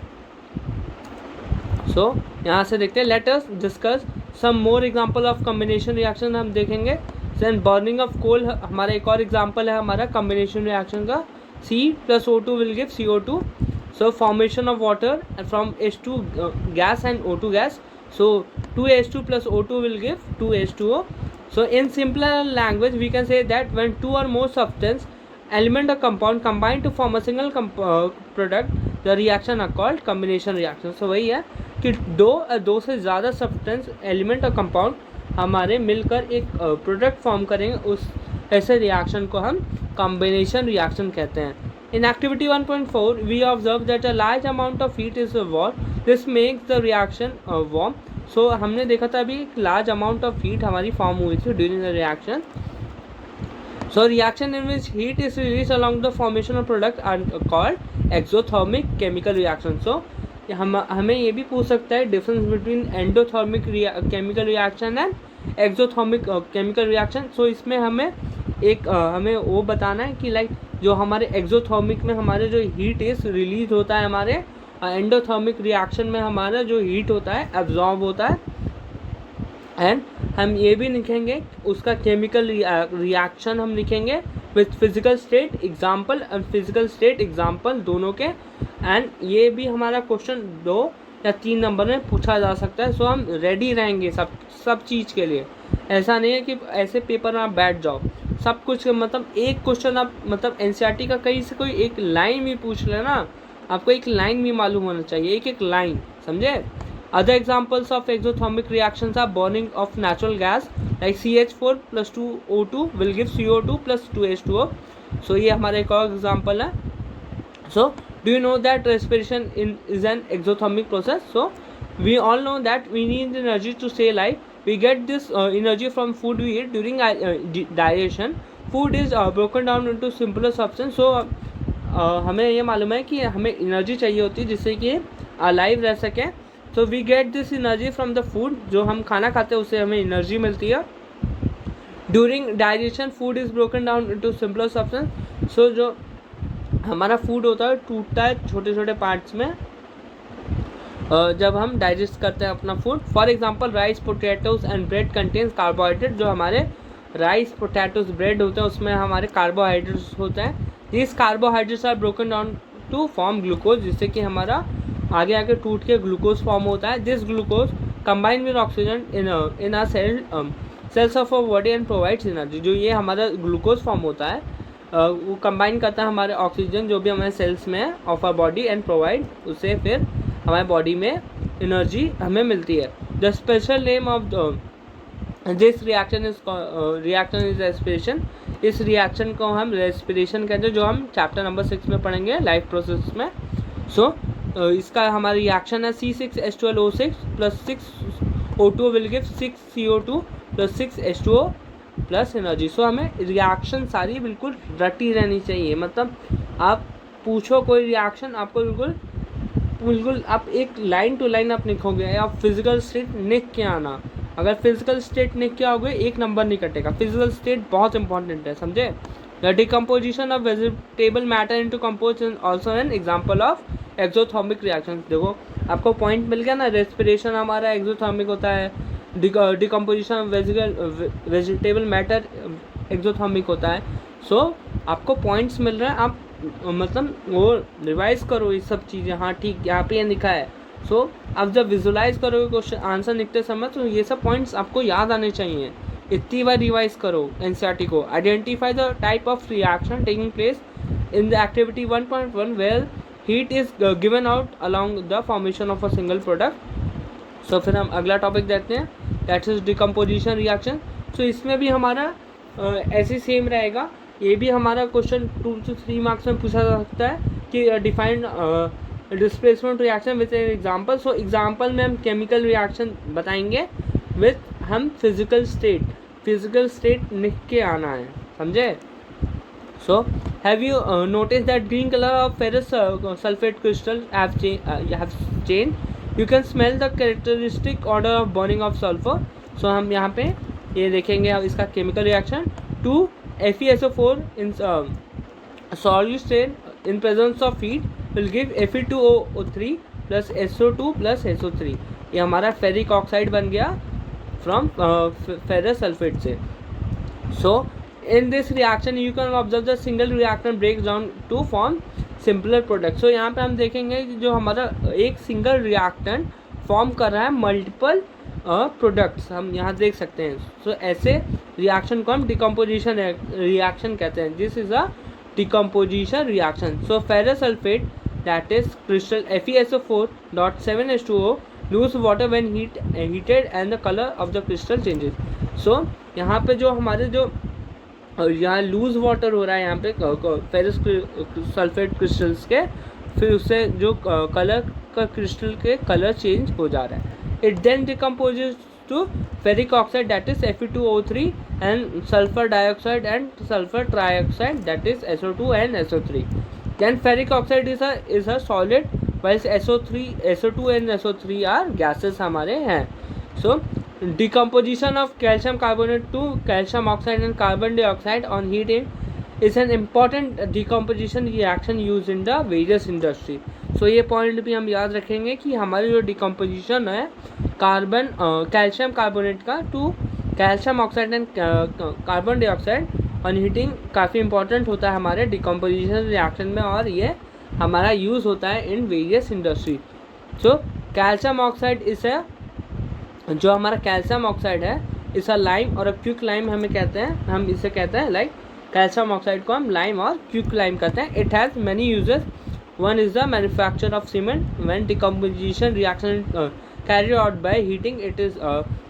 सो यहाँ से देखते हैं, let us discuss some more example of combination reaction हम देखेंगे। देन बर्निंग ऑफ कोल हमारा एक और एग्जांपल है हमारा कॉम्बिनेशन रिएक्शन का। C plus O2 will give CO2. So formation of water from H2 gas and O2 gas. So 2H2 plus O2 will give 2H2O. So in simpler language we can say that when 2 or more substance element or compound combine to form a single product, the reaction are called combination reaction. So वही है कि दो से ज़्यादा substance element और compound हमारे मिलकर एक प्रोडक्ट फॉर्म करेंगे, उस ऐसे रिएक्शन को हम कॉम्बिनेशन रिएक्शन कहते हैं। In activity 1.4, we observe that a large amount of heat is evolved. This makes the reaction warm. So हमने देखा था अभी एक large amount of heat हमारी form हुई थी during the reaction. So reaction in which heat is released along the formation of product are called exothermic chemical reaction. So हमें ये भी पूछ सकता है difference between endothermic chemical reaction and exothermic chemical reaction. So इसमें हमें हमें वो बताना है कि लाइक जो हमारे एक्सोथर्मिक में हमारे जो हीट इज रिलीज होता है, हमारे एंडोथर्मिक रिएक्शन में हमारा जो हीट होता है एब्जॉर्ब होता है। एंड हम ये भी लिखेंगे उसका केमिकल रिएक्शन हम लिखेंगे with physical state example and physical state example दोनों के। एंड ये भी हमारा क्वेश्चन 2 या 3 नंबर में पूछा जा सकता है। सो हम रेडी रहेंगे सब चीज़ के लिए। ऐसा नहीं है कि ऐसे पेपर में आप बैठ जाओ, सब कुछ मतलब एक क्वेश्चन आप मतलब एनसीईआरटी का कहीं से कोई एक लाइन भी पूछ ले ना, आपको एक लाइन भी मालूम होना चाहिए, एक लाइन, समझे। Other examples of exothermic reactions are burning of natural gas like CH4 + 2O2 will give CO2 + 2H2O। So ये हमारा एक और एग्जाम्पल है। So do you know that respiration is an exothermic process. So we all know that we need energy to stay live. We get this energy from food we eat during digestion. Food is broken down into simpler substance. So हमें ये मालूम है कि हमें energy चाहिए होती है जिससे कि अलाइव रह सकें। So we get this energy from the food, जो हम खाना खाते हैं उससे हमें एनर्जी मिलती है। During digestion food is broken down into simpler substance. So जो हमारा फूड होता है टूटता है छोटे छोटे पार्ट्स में जब हम डाइजेस्ट करते हैं अपना food. For example rice, potatoes and bread contains carbohydrate. जो हमारे राइस, पोटैटोज, ब्रेड होते हैं उसमें हमारे कार्बोहाइड्रेट्स होते हैं। This carbohydrates are broken down to form glucose, जिससे कि हमारा आगे आगे टूट के ग्लूकोज फॉर्म होता है। This glucose combine with oxygen in a cells of a body and provides energy. जो ये हमारा ग्लूकोज फॉर्म होता है वो कंबाइन करता है हमारे ऑक्सीजन जो भी हमारे सेल्स में है of our body and provide, उससे फिर हमारे बॉडी में एनर्जी हमें मिलती है। The special name of this reaction is respiration. इस रिएक्शन को हम रेस्पिरेशन कहते हैं, जो हम चैप्टर नंबर 6 में पढ़ेंगे लाइफ प्रोसेस में। सो इसका हमारा रिएक्शन है C6H12O6 + 6O2 will give 6CO2 + 6H2O plus energy. So हमें रिएक्शन सारी बिल्कुल रटी रहनी चाहिए। मतलब आप पूछो कोई रिएक्शन, आपको बिल्कुल आप एक लाइन टू लाइन आप लिखोगे। आप फिजिकल स्टेट लिख के आना। अगर फिजिकल स्टेट लिख के आओगे 1 नंबर नहीं कटेगा। फिजिकल स्टेट बहुत इंपॉर्टेंट है, समझे। The decomposition of vegetable matter into compost is also an example of exothermic reaction. देखो आपको पॉइंट मिल गया ना, रेस्पिरेशन हमारा एक्सोथर्मिक होता है, decomposition of vegetable matter exothermic होता है। सो आपको पॉइंट्स मिल रहे हैं, आप मतलब वो रिवाइज करो ये सब चीज़ें। हाँ ठीक, यहाँ पे ये लिखा है। सो आप जब विजुलाइज करोगे क्वेश्चन आंसर लिखते समय तो ये सब पॉइंट्स आपको याद आने चाहिए। इतनी बार रिवाइज करो एनसीईआरटी को। Identify the type of reaction taking place in the activity 1.1 where heat is given out along the formation of a single product. So फिर हम अगला टॉपिक देखते हैं, that is decomposition reaction. So इसमें भी हमारा ऐसे सेम रहेगा। ये भी हमारा क्वेश्चन 2 से 3 मार्क्स में पूछा जा सकता है कि define displacement reaction with an example. So example में हम केमिकल रिएक्शन बताएंगे विथ हम फिजिकल स्टेट लिख के आना है, समझे। So have you notice that green colour of ferrous sulphate crystal have change. You can smell the characteristic order of burning of sulphur. So हम यहाँ पे ये देखेंगे अब इसका chemical reaction. 2 FeSO4 in solute state in presence of heat will give Fe2O3 plus SO2 plus SO3। ये हमारा ferric oxide बन गया फ्रॉम फेरस सल्फेट से। So in this reaction you can observe the single reactant breaks down to form simpler product. So यहाँ पे हम देखेंगे कि जो हमारा एक सिंगल रिएक्टेंट फॉर्म कर रहा है मल्टीपल प्रोडक्ट्स, हम यहाँ देख सकते हैं। सो ऐसे रिएक्शन को हम डिकम्पोजिशन रिएक्शन कहते हैं। This is a decomposition reaction. So ferrous sulphate that is crystal FeSO4.7H2O lose water when heated and the colour of the crystal changes. So यहाँ पे जो हमारे जो और यहाँ लूज वाटर हो रहा है यहाँ पे फेरस सल्फेट क्रिस्टल्स के, फिर उससे जो कलर का क्रिस्टल के कलर चेंज हो जा रहा है. It then decomposes to ferric oxide that is Fe2O3 and sulphur dioxide and sulphur trioxide that is SO2 and SO3. Then ferric oxide is a solid, whilst SO2 and SO3 are gases हमारे हैं. So decomposition of calcium carbonate to calcium oxide and carbon dioxide on heating is an important decomposition reaction used in the various industry. So ये point भी हम याद रखेंगे कि हमारी जो डिकम्पोजिशन है कैल्शियम कार्बोनेट का to calcium oxide and carbon dioxide on heating काफ़ी इंपॉर्टेंट होता है हमारे डिकम्पोजिशन रिएक्शन में, और ये हमारा यूज़ होता है in various industry. So calcium oxide इसे जो हमारा कैल्शियम ऑक्साइड है इस लाइम और क्विक लाइम हमें कहते हैं, हम इसे कहते हैं लाइक कैल्शियम ऑक्साइड को हम लाइम और क्विक लाइम कहते हैं. It has many uses. One is the manufacture of cement. When decomposition reaction carry out by heating it is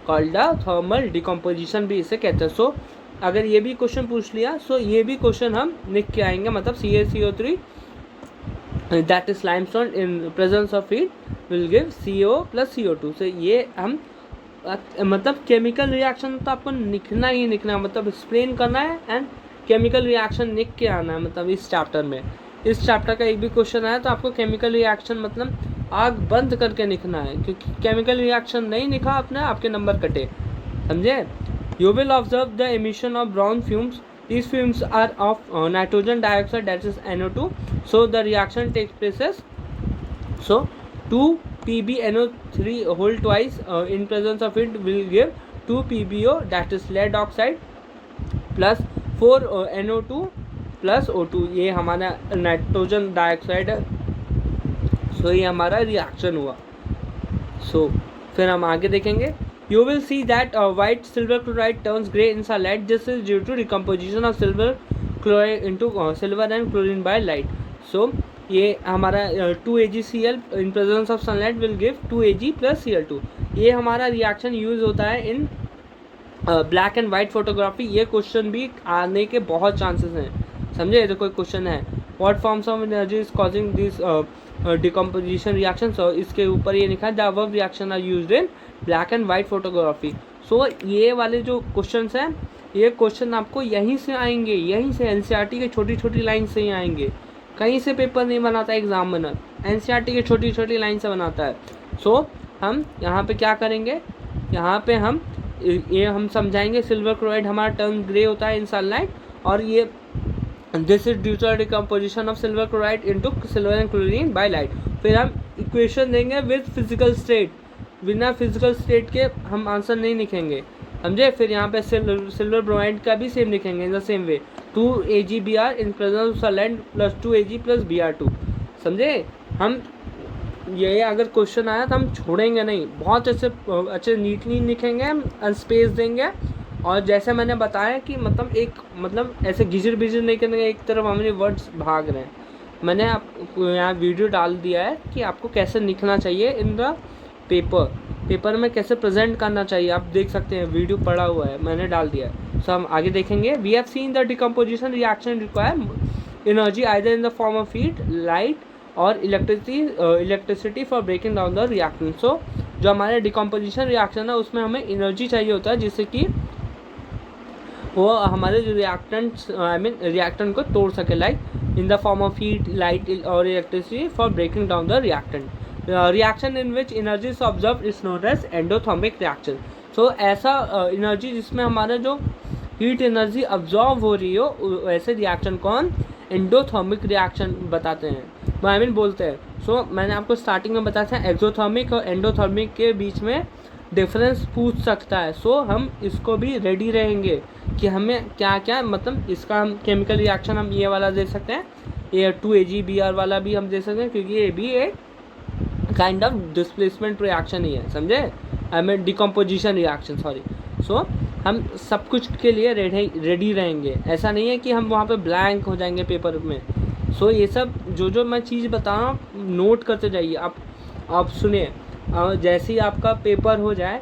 called the thermal decomposition भी इसे कहते हैं. सो अगर ये भी क्वेश्चन पूछ लिया, सो ये भी क्वेश्चन हम लिख के आएंगे, मतलब CaCO3 that is limestone in presence of heat will give CO + CO2. से ये हम मतलब केमिकल रिएक्शन तो आपको लिखना ही लिखना, मतलब एक्सप्लेन करना है एंड केमिकल रिएक्शन लिख के आना है. मतलब इस चैप्टर में, इस चैप्टर का एक भी क्वेश्चन आया तो आपको केमिकल रिएक्शन मतलब आग बंद करके लिखना है, क्योंकि केमिकल रिएक्शन नहीं लिखा आपने आपके नंबर कटे, समझे. You will observe the emission of brown fumes. These fumes are of nitrogen dioxide, that is NO2. So the reaction takes place. So 2PbNO3 whole twice in presence of it will give 2PbO, that is lead oxide, plus 4NO2 plus O2. ये हमारा nitrogen dioxide है. सो ये हमारा reaction हुआ. सो फिर हम आगे देखेंगे. You will see that white silver chloride turns grey in sunlight. This is due to decomposition of silver chloride into silver and chlorine by light. So ये हमारा 2AgCl in presence of sunlight will give 2Ag plus Cl2. ये हमारा reaction use होता है इन black and white photography. ये question भी आने के बहुत चांसेस हैं, समझे. ये तो कोई क्वेश्चन है, what forms of energy is causing this decomposition reaction. So इसके ऊपर ये लिखा है the above reaction are used in black and white photography. So ये वाले जो क्वेश्चंस हैं, ये क्वेश्चन आपको यहीं से आएंगे, यहीं से NCERT के छोटी छोटी लाइन से ही आएंगे. कहीं से पेपर नहीं बनाता एग्जामिनर, NCERT के छोटी छोटी लाइन से बनाता है. सो हम यहाँ पे क्या करेंगे, यहाँ पे हम समझाएंगे सिल्वर क्लोराइड हमारा टर्न ग्रे होता है इन सनलाइट, और ये this is due to decomposition of silver chloride into silver and chlorine by light. फिर हम इक्वेशन देंगे विद फिजिकल स्टेट. बिना फिजिकल स्टेट के हम आंसर नहीं लिखेंगे, समझे. फिर यहाँ पे सिल्वर ब्रोमाइड का भी सेम लिखेंगे इन the same way. 2AgBr in presence of sunlight plus 2Ag plus Br2, समझे. हम ये अगर क्वेश्चन आया तो हम छोड़ेंगे नहीं, बहुत अच्छे नीटली लिखेंगे, स्पेस देंगे. और जैसे मैंने बताया कि मतलब ऐसे घिजर बिजर नहीं करेंगे, एक तरफ हमारे वर्ड्स भाग रहे हैं. मैंने आपको यहाँ वीडियो डाल दिया है कि आपको कैसे लिखना चाहिए इन द पेपर में कैसे प्रेजेंट करना चाहिए. आप देख सकते हैं, वीडियो पड़ा हुआ है, मैंने डाल दिया है. सो हम आगे देखेंगे. We have seen the decomposition reaction require energy either in the form of heat, light और electricity for breaking down the reactant. So जो हमारे डिकम्पोजिशन रिएक्शन है उसमें हमें एनर्जी चाहिए होता है, जिससे कि वो हमारे जो रिएक्टेंट को तोड़ सके, like in the form of heat, light और electricity for breaking down the reactant. Reaction in which energy is observe is known as endothermic reaction. So ऐसा एनर्जी जिसमें हमारा जो हीट एनर्जी अब्जॉर्व हो रही हो, ऐसे रिएक्शन को हम एंडोथर्मिक रिएक्शन बताते हैं, बोलते हैं. सो मैंने आपको स्टार्टिंग में बताया था एक्सोथर्मिक और एंडोथर्मिक के बीच में डिफरेंस पूछ सकता है. सो हम इसको भी रेडी रहेंगे कि हमें क्या क्या, मतलब इसका हम केमिकल रिएक्शन हम ये वाला दे सकते हैं, ये 2AgBr वाला भी हम दे सकते हैं, क्योंकि ये भी एक काइंड ऑफ डिस्प्लेसमेंट रिएक्शन ही है, समझे. Decomposition reaction, sorry. सो हम सब कुछ के लिए रेडी रहेंगे. ऐसा नहीं है कि हम वहाँ पे ब्लैंक हो जाएंगे पेपर में. सो ये सब जो मैं चीज़ बता रहा हूँ नोट करते जाइए. आप सुनिए, जैसे ही आपका पेपर हो जाए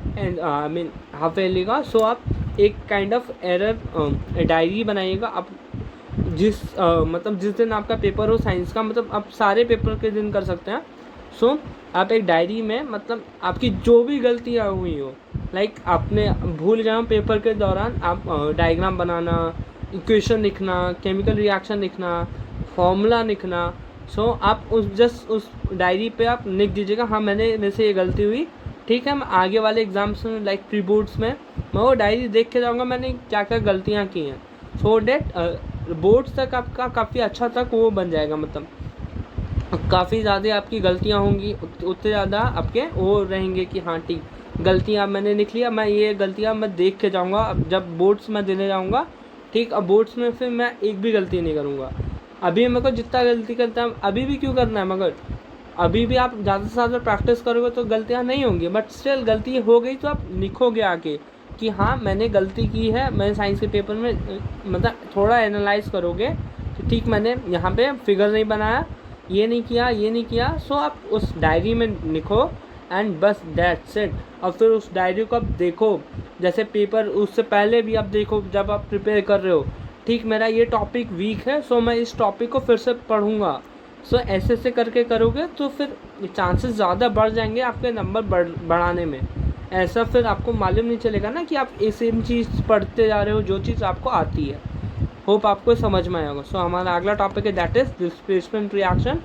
हाफ ईयरली का, सो आप एक काइंड ऑफ एरर डायरी बनाइएगा। आप मतलब जिस दिन आपका पेपर हो साइंस का, मतलब आप सारे पेपर के दिन कर सकते हैं। सो आप एक डायरी में मतलब आपकी जो भी गलतियाँ हुई हो, लाइक आपने भूल गए हो पेपर के दौरान, आप डायग्राम बनाना, इक्वेशन लिखना, केमिकल रिएक्शन लिखना, फॉर्मूला लिखना, सो आप उस डायरी पे आप लिख दीजिएगा, हाँ मेरे से ये गलती हुई, ठीक है। मैं आगे वाले एग्जाम्स में लाइक प्री बोर्ड्स में मैं वो डायरी देख के जाऊँगा मैंने क्या क्या गलतियाँ की हैं, सो डेट बोर्ड्स तक आपका काफ़ी अच्छा तक वो बन जाएगा। मतलब काफ़ी ज़्यादा आपकी गलतियाँ होंगी उतने ज़्यादा आपके वो रहेंगे कि हाँ ठीक, गलतियाँ मैंने लिख लिया, मैं ये गलतियाँ मैं देख के जाऊँगा अब जब बोर्ड्स में देने जाऊँगा, ठीक। अब बोर्ड्स में फिर मैं एक भी गलती नहीं करूँगा। अभी मेरे को जितना गलती करता है अभी भी क्यों करना है, मगर अभी भी आप ज़्यादा से ज़्यादा प्रैक्टिस करोगे तो गलतियाँ नहीं होंगी, बट स्टिल गलती हो गई तो आप लिखोगे आके कि हाँ मैंने गलती की है। मैंने साइंस के पेपर में मतलब थोड़ा एनालाइज करोगे तो ठीक, मैंने यहाँ पे फिगर नहीं बनाया, ये नहीं किया, सो आप उस डायरी में लिखो एंड बस दैट्स इट। और फिर उस डायरी को आप देखो, जैसे पेपर उससे पहले भी आप देखो जब आप प्रिपेयर कर रहे हो, ठीक मेरा ये टॉपिक वीक है सो मैं इस टॉपिक को फिर से पढ़ूँगा। सो ऐसे करके करोगे तो फिर चांसेस ज़्यादा बढ़ जाएंगे आपके नंबर बढ़ाने में। ऐसा फिर आपको मालूम नहीं चलेगा ना कि आप सेम चीज़ पढ़ते जा रहे हो जो चीज़ आपको आती है। होप आपको समझ में आया होगा। सो हमारा अगला टॉपिक है that is displacement reaction.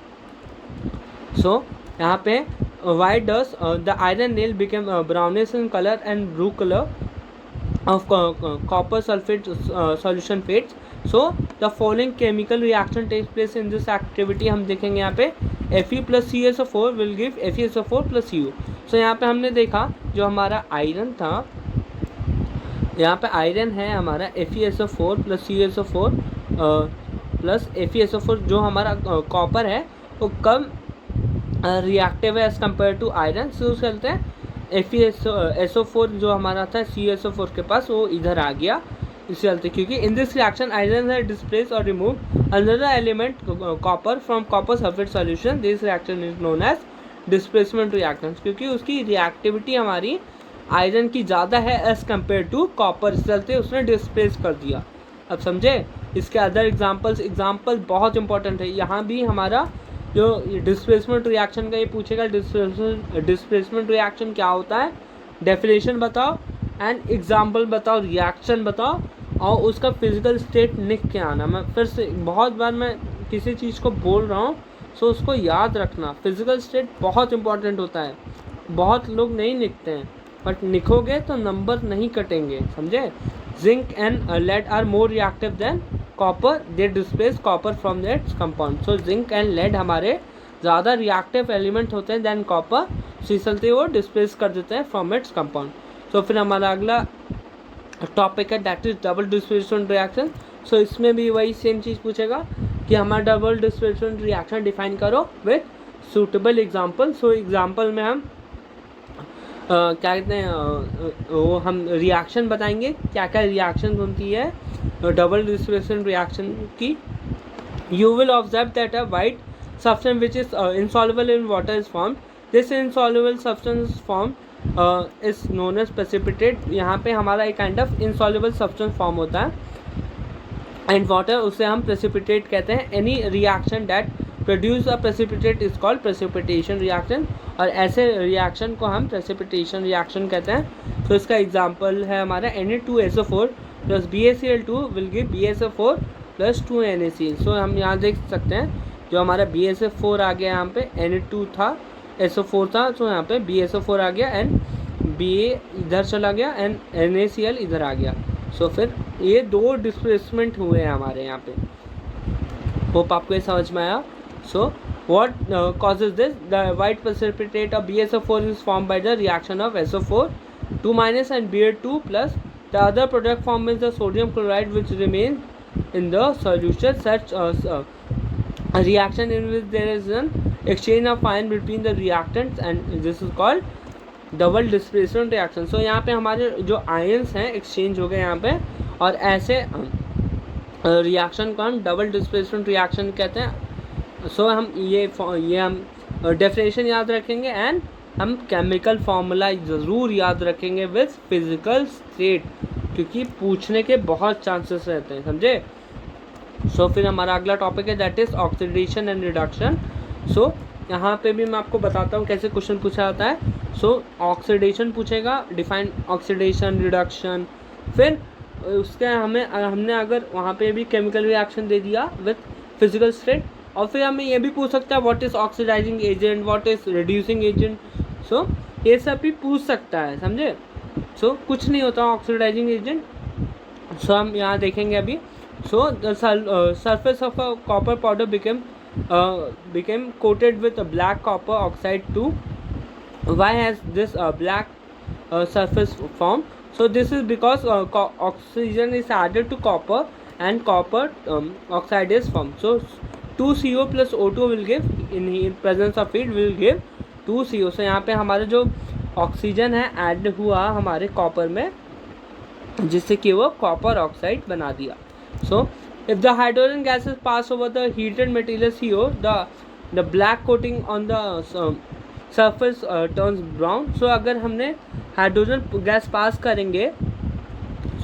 So यहाँ पे why does the iron nail became brownish in colour and blue colour of copper sulfate solution fades. So the following chemical reaction takes place in this activity। हम देखेंगे यहाँ पे Fe plus CSO4 will give FeSO4 plus Cu। So यहाँ पे हमने देखा जो हमारा आयरन था, यहाँ पे आयरन है हमारा FeSO4 plus CSO4 plus FeSO4, जो हमारा कॉपर है वो कम रिएक्टिव है एज कम्पेयर टू आयरन। सो चलते हैं FeSO4 जो हमारा था CSO4 के पास वो इधर आ गया इस चलते, क्योंकि इन दिस रिएक्शन आयरन है डिस्प्लेस और remove another element copper from copper sulphate solution. This reaction is known as displacement reaction, क्योंकि उसकी रिएक्टिविटी हमारी आयरन की ज़्यादा है एज कम्पेयर टू कॉपर, इस चलते उसने डिस्प्लेस कर दिया। अब समझे? इसके अदर एग्जाम्पल बहुत इंपॉर्टेंट है। यहाँ भी हमारा जो डिस्प्लेसमेंट रिएक्शन का ये पूछेगा, डिस्प्लेसमेंट रिएक्शन क्या होता है, डेफिनेशन बताओ एंड एग्जाम्पल बताओ, रिएक्शन बताओ और उसका फिजिकल स्टेट लिख के आना। मैं फिर से बहुत बार मैं किसी चीज़ को बोल रहा हूँ, सो उसको याद रखना। फिजिकल स्टेट बहुत इंपॉर्टेंट होता है, बहुत लोग नहीं लिखते हैं, बट लिखोगे तो नंबर नहीं कटेंगे, समझे? Zinc and lead are more reactive than copper, they displace copper from that compound. So zinc and lead हमारे ज़्यादा रिएक्टिव एलिमेंट होते हैं देन कॉपर, इसी चलते वो डिस्प्लेस कर देते हैं फ्रॉम इट्स कंपाउंड। सो फिर हमारा अगला टॉपिक है that is double displacement reaction. So इसमें भी वही सेम चीज़ पूछेगा कि हमारा डबल डिस्प्लेसमेंट रिएक्शन डिफाइन करो with suitable example. So example में हम क्या कहते हैं वो हम रिएक्शन बताएंगे, क्या क्या रिएक्शन होती है डबल डिस्प्लेसमेंट रिएक्शन की। You will observe that a white substance which is insoluble in water is formed. This insoluble substance formed is known as precipitate। यहाँ पे हमारा एक kind of insoluble substance form होता है and water, उसे हम precipitate कहते हैं। Any reaction that produce a precipitate is called precipitation reaction, और ऐसे रिएक्शन को हम precipitation रिएक्शन कहते हैं। तो इसका एग्जाम्पल है हमारा Na2SO4 plus BaCl2 will give BaSO4 plus 2NaCl। सो हम यहाँ देख सकते हैं जो हमारा BaSO4 आ गया, यहाँ पे Na2 था, SO4 था, तो यहाँ पे BaSO4 आ गया एंड Ba इधर चला गया एंड NaCl इधर आ गया। सो फिर ये दो डिस्प्लेसमेंट हुए हैं हमारे यहाँ पे। होप आपको ये समझ में आया। सो what causes this? The white precipitate of BaSO4 is formed by the reaction of SO4 2 minus and Ba2 plus. The other product formed is the sodium chloride which remains in the solution. Such a reaction in which there is an exchange of ion between the reactants and this is called double displacement reaction. So यहाँ पे हमारे जो ions हैं exchange हो गए यहाँ पे, और ऐसे रिएक्शन को हम डबल डिस्प्लेसमेंट रिएक्शन कहते हैं। सो हम ये हम डेफिनेशन याद रखेंगे एंड हम केमिकल फार्मूला ज़रूर याद रखेंगे विथ फिजिकल स्टेट, क्योंकि पूछने के बहुत चांसेस रहते हैं, समझे। सो फिर हमारा अगला टॉपिक है that is oxidation and reduction. So यहाँ पे भी मैं आपको बताता हूँ कैसे क्वेश्चन पूछा जाता है। सो ऑक्सीडेशन पूछेगा, डिफाइन ऑक्सीडेशन, रिडक्शन, फिर उसके हमने अगर वहाँ पे भी केमिकल रिएक्शन दे दिया विथ फिजिकल स्टेट, और फिर हमें ये भी पूछ सकता है what is oxidising agent, what is reducing agent. So ये सब भी पूछ सकता है, समझे। सो कुछ नहीं होता ऑक्सीडाइजिंग एजेंट। सो हम यहाँ देखेंगे अभी। So the surface of a copper powder became coated with a black copper oxide too. Why has this black surface formed? So this is because oxygen is added to copper and copper oxide is formed. So 2CO plus O2 will give, in presence of heat will give 2CO. So यहाँ पे हमारा जो oxygen है add हुआ हमारे copper में, जिससे कि वो कॉपर ऑक्साइड बना दिया। So if the hydrogen gases pass over the heated material CO, the black coating on the surface turns brown. So अगर हमने हाइड्रोजन गैस पास करेंगे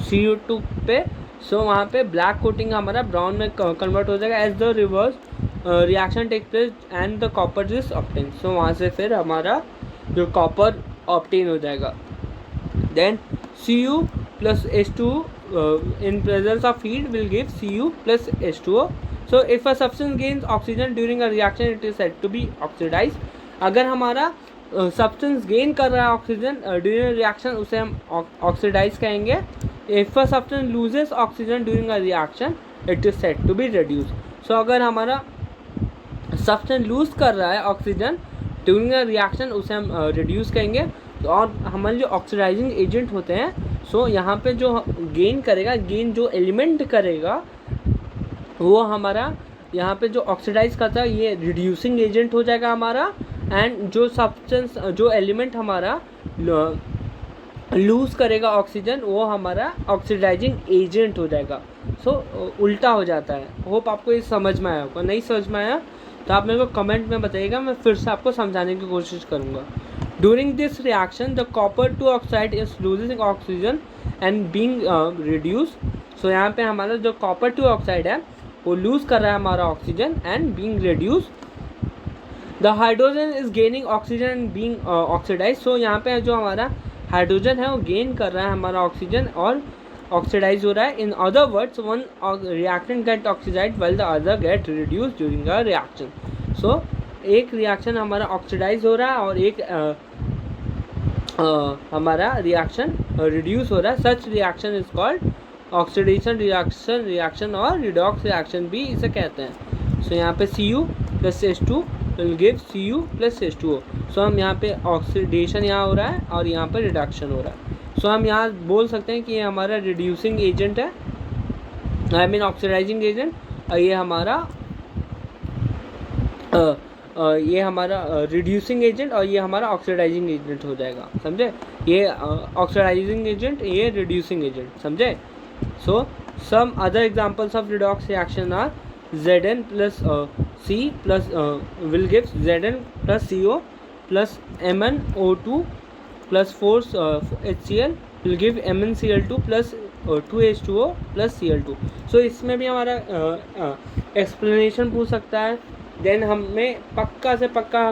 CO2 पे, सो वहाँ पे ब्लैक कोटिंग हमारा ब्राउन में कन्वर्ट हो जाएगा as the reverse reaction take place and the copper is obtain. So वहाँ से फिर हमारा जो कॉपर ऑब्टेन हो जाएगा। Then Cu plus H2 in presence of heat will give Cu plus H2O. So if a substance gains oxygen during a reaction, it is said to be oxidized. अगर हमारा substance gain कर रहा है oxygen during reaction, उसे हम oxidise कहेंगे। If a substance loses oxygen during a reaction, it is said to be reduce. So अगर हमारा सब्सटेंस लूज कर रहा है ऑक्सीजन ड्यूरिंग अ रिएक्शन, उसे हम रिड्यूस कहेंगे। और हमारे जो ऑक्सीडाइजिंग एजेंट होते हैं, सो यहाँ पे जो गेन करेगा, गेन जो एलिमेंट करेगा वो हमारा यहाँ पे जो ऑक्सीडाइज करता है ये रिड्यूसिंग एजेंट हो जाएगा हमारा। एंड जो सब्सटेंस जो एलिमेंट हमारा लूज़ करेगा ऑक्सीजन, वो हमारा ऑक्सीडाइजिंग एजेंट हो जाएगा। सो उल्टा हो जाता है। होप आपको ये समझ में आया होगा। नहीं समझ में आया तो आप मेरे को कमेंट में बताइएगा, मैं फिर से आपको समझाने की कोशिश करूँगा। During this reaction, the copper 2 oxide is losing oxygen and being reduced. So यहाँ पे हमारा जो copper 2 oxide है वो lose कर रहा है हमारा oxygen and being reduced. The hydrogen is gaining oxygen and being oxidized. So यहाँ पे जो हमारा हाइड्रोजन है वो गेन कर रहा है हमारा ऑक्सीजन और ऑक्सीडाइज हो रहा है। In other words, one reactant get oxidized while the other get reduced during a reaction. So एक रिएक्शन हमारा ऑक्सीडाइज हो रहा है और एक हमारा रिएक्शन रिड्यूस हो रहा है। Such reaction is called oxidation reaction और रिडॉक्स रिएक्शन भी इसे कहते हैं। सो यहाँ पे Cu plus H2 will give Cu plus H2O। सो हम यहाँ पे ऑक्सीडेशन यहाँ हो रहा है और यहाँ पे रिडक्शन हो रहा है। सो हम यहाँ बोल सकते हैं कि ये हमारा रिड्यूसिंग एजेंट है, आई मीन ऑक्सीडाइजिंग एजेंट, और ये हमारा रिड्यूसिंग एजेंट और ये हमारा ऑक्सीडाइजिंग एजेंट हो जाएगा, समझे। ये ऑक्सीडाइजिंग एजेंट, ये रिड्यूसिंग एजेंट, समझे। So some other examples of redox reaction are Zn plus C plus will give Zn plus CO plus MnO2 plus 4 HCl will give MnCl2 plus 2H2O plus Cl2। सो इसमें भी हमारा explanation पूछ सकता है। Then हमें पक्का से पक्का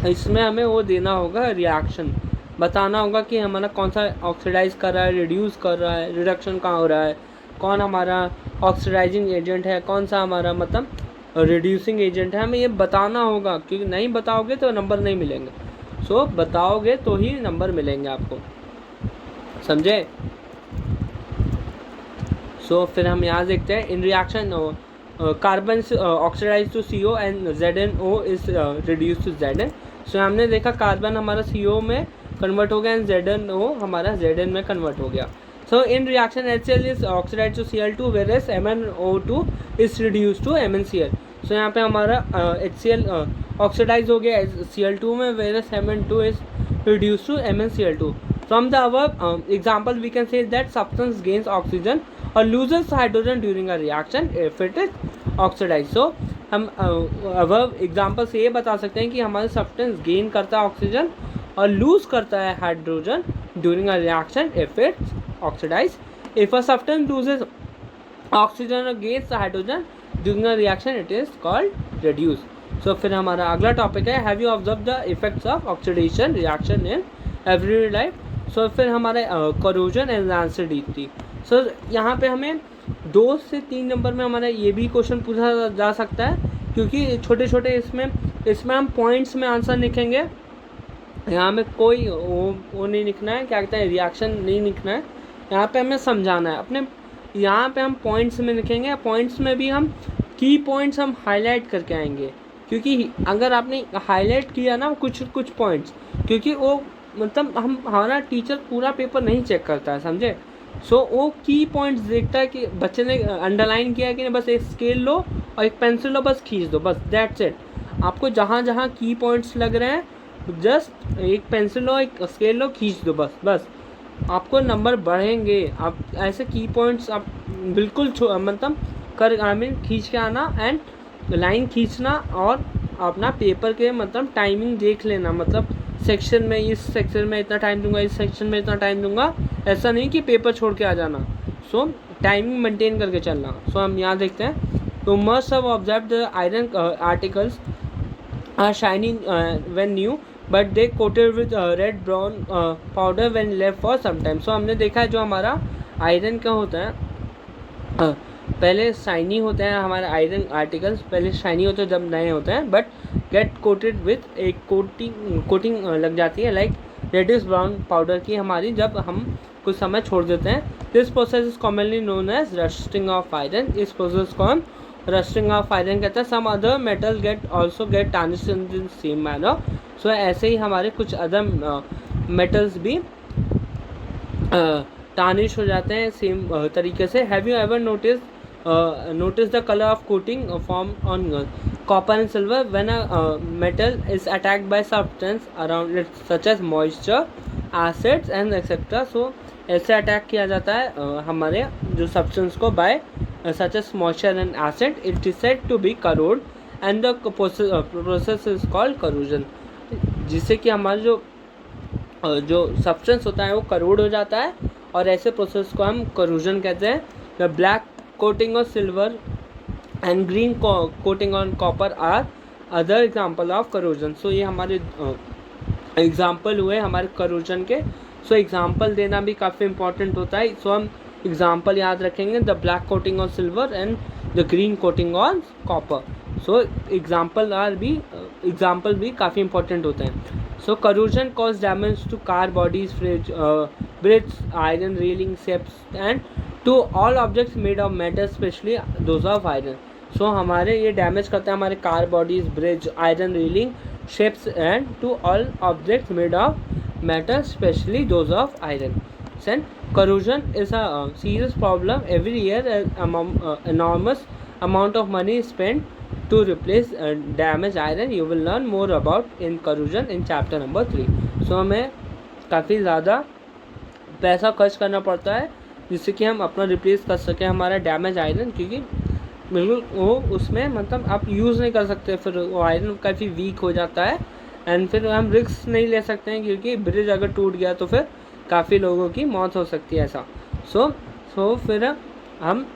इसमें हमें वो देना होगा, रिएक्शन बताना होगा कि हमारा कौन सा ऑक्सीडाइज कर रहा है, रिड्यूस कर रहा है, रिडक्शन कहाँ हो रहा है, कौन हमारा ऑक्सीडाइजिंग एजेंट है, कौन सा हमारा मतलब रिड्यूसिंग एजेंट है। हमें ये बताना होगा, क्योंकि नहीं बताओगे तो नंबर नहीं मिलेंगे। सो बताओगे तो ही नंबर मिलेंगे आपको, समझे। सो फिर हम यहाँ देखते हैं in reaction carbon oxidise to CO and ZnO is reduce to Zn। So हमने देखा कार्बन हमारा CO में कन्वर्ट हो गया एंड ZnO हमारा Zn में कन्वर्ट हो गया। So in reaction HCl is oxidise to Cl2 whereas MnO2 is reduce to MnCl। सो यहाँ पे हमारा HCl ऑक्सीडाइज हो गया Cl2 में whereas Mn2 is reduce to MnCl2। From the above example we can say that substance gains oxygen or loses hydrogen during a reaction if it is oxidized। So हम above example से ये बता सकते हैं कि हमारा substance gain करता है ऑक्सीजन और लूज करता है hydrogen during a reaction if it's oxidize. If a substance loses oxygen or gains hydrogen during a reaction, it is called reduce. So फिर हमारा अगला टॉपिक है have you observe the effects of oxidation reaction in everyday life. So फिर हमारे corrosion and answer D थी. सो यहाँ पे हमें 2 से 3 नंबर में हमारा ये भी क्वेश्चन पूछा जा सकता है, क्योंकि छोटे छोटे इसमें हम पॉइंट्स में आंसर लिखेंगे. यहाँ में कोई वो नहीं लिखना है, क्या कहते हैं, रिएक्शन नहीं लिखना है. यहाँ पे हमें समझाना है अपने. यहाँ पे हम पॉइंट्स में लिखेंगे. पॉइंट्स में भी हम की पॉइंट्स हम हाईलाइट करके आएंगे, क्योंकि अगर आपने हाईलाइट किया ना कुछ पॉइंट्स, क्योंकि वो मतलब हमारा टीचर पूरा पेपर नहीं चेक करता है, समझे. सो वो की पॉइंट्स देखता है कि बच्चे ने अंडरलाइन किया है कि नहीं, बस एक स्केल लो और एक पेंसिल लो, बस खींच दो, बस दैट्स इट. आपको जहाँ जहाँ की पॉइंट्स लग रहे हैं जस्ट एक पेंसिल लो, एक स्केल लो, खींच दो, बस आपको नंबर बढ़ेंगे. आप ऐसे की पॉइंट्स आप बिल्कुल मतलब खींच के आना एंड लाइन खींचना, और अपना पेपर के मतलब टाइमिंग देख लेना. मतलब सेक्शन में इस सेक्शन में इतना टाइम दूंगा, इस सेक्शन में इतना टाइम दूंगा, ऐसा नहीं कि पेपर छोड़ के आ जाना. सो टाइमिंग मेंटेन करके चलना. सो हम यहाँ देखते हैं. तो must have observed the iron articles are shining when new but they coated with red brown powder when left for some time. So हमने देखा है जो हमारा आयरन का होता है पहले शाइनी होते हैं. हमारे आयरन आर्टिकल्स पहले शाइनी होते हैं जब नए होते हैं, बट गेट कोटेड विथ एक कोटिंग लग जाती है लाइक रेडिश ब्राउन पाउडर की हमारी, जब हम कुछ समय छोड़ देते हैं. This process is commonly known as rusting of iron. इस प्रोसेस को हम रस्टिंग ऑफ आयरन कहते हैं. Some other metal get also get tarnished in the same manner. So ऐसे ही हमारे कुछ अदर मेटल्स भी टार्निश हो जाते हैं सेम तरीके से. Have you ever notice the color of coating formed on copper and silver when a metal is attacked by substance around it such as moisture, acids and etc. So ऐसे attack किया जाता है हमारे जो substance को by such as moisture and acid. It is said to be corrode and the process is called corrosion. जिससे कि हमारा जो सब्सटेंस होता है वो करोड हो जाता है, और ऐसे प्रोसेस को हम corrosion कहते हैं. The black coating of silver and green coating on copper are other example of corrosion. So ये हमारे एग्जाम्पल हुए हमारे corrosion के. सो एग्जाम्पल देना भी काफ़ी इंपॉर्टेंट होता है. सो हम एग्जाम्पल याद रखेंगे, the black coating on silver and the green coating on copper. So example भी काफ़ी इंपॉर्टेंट होते हैं. सो corrosion cause damage to car bodies, bridges, iron railing, ships and to all objects made of metal, especially those of iron. So हमारे ये damage करते हैं हमारे car bodies, bridge, iron railing, ships and to all objects made of metal, especially those of iron. Then corrosion is a serious problem. Every year enormous amount of money is spent to replace damaged iron. You will learn more about in corrosion in chapter number 3. So हमें काफ़ी ज़्यादा पैसा खर्च करना पड़ता है जिससे कि हम अपना रिप्लेस कर सकें हमारा डैमेज आयरन, क्योंकि बिल्कुल वो उसमें मतलब आप यूज़ नहीं कर सकते, फिर वो आयरन काफ़ी वीक हो जाता है एंड फिर हम रिस्क नहीं ले सकते हैं, क्योंकि ब्रिज अगर टूट गया तो फिर काफ़ी लोगों की मौत हो सकती है ऐसा. सो फिर हम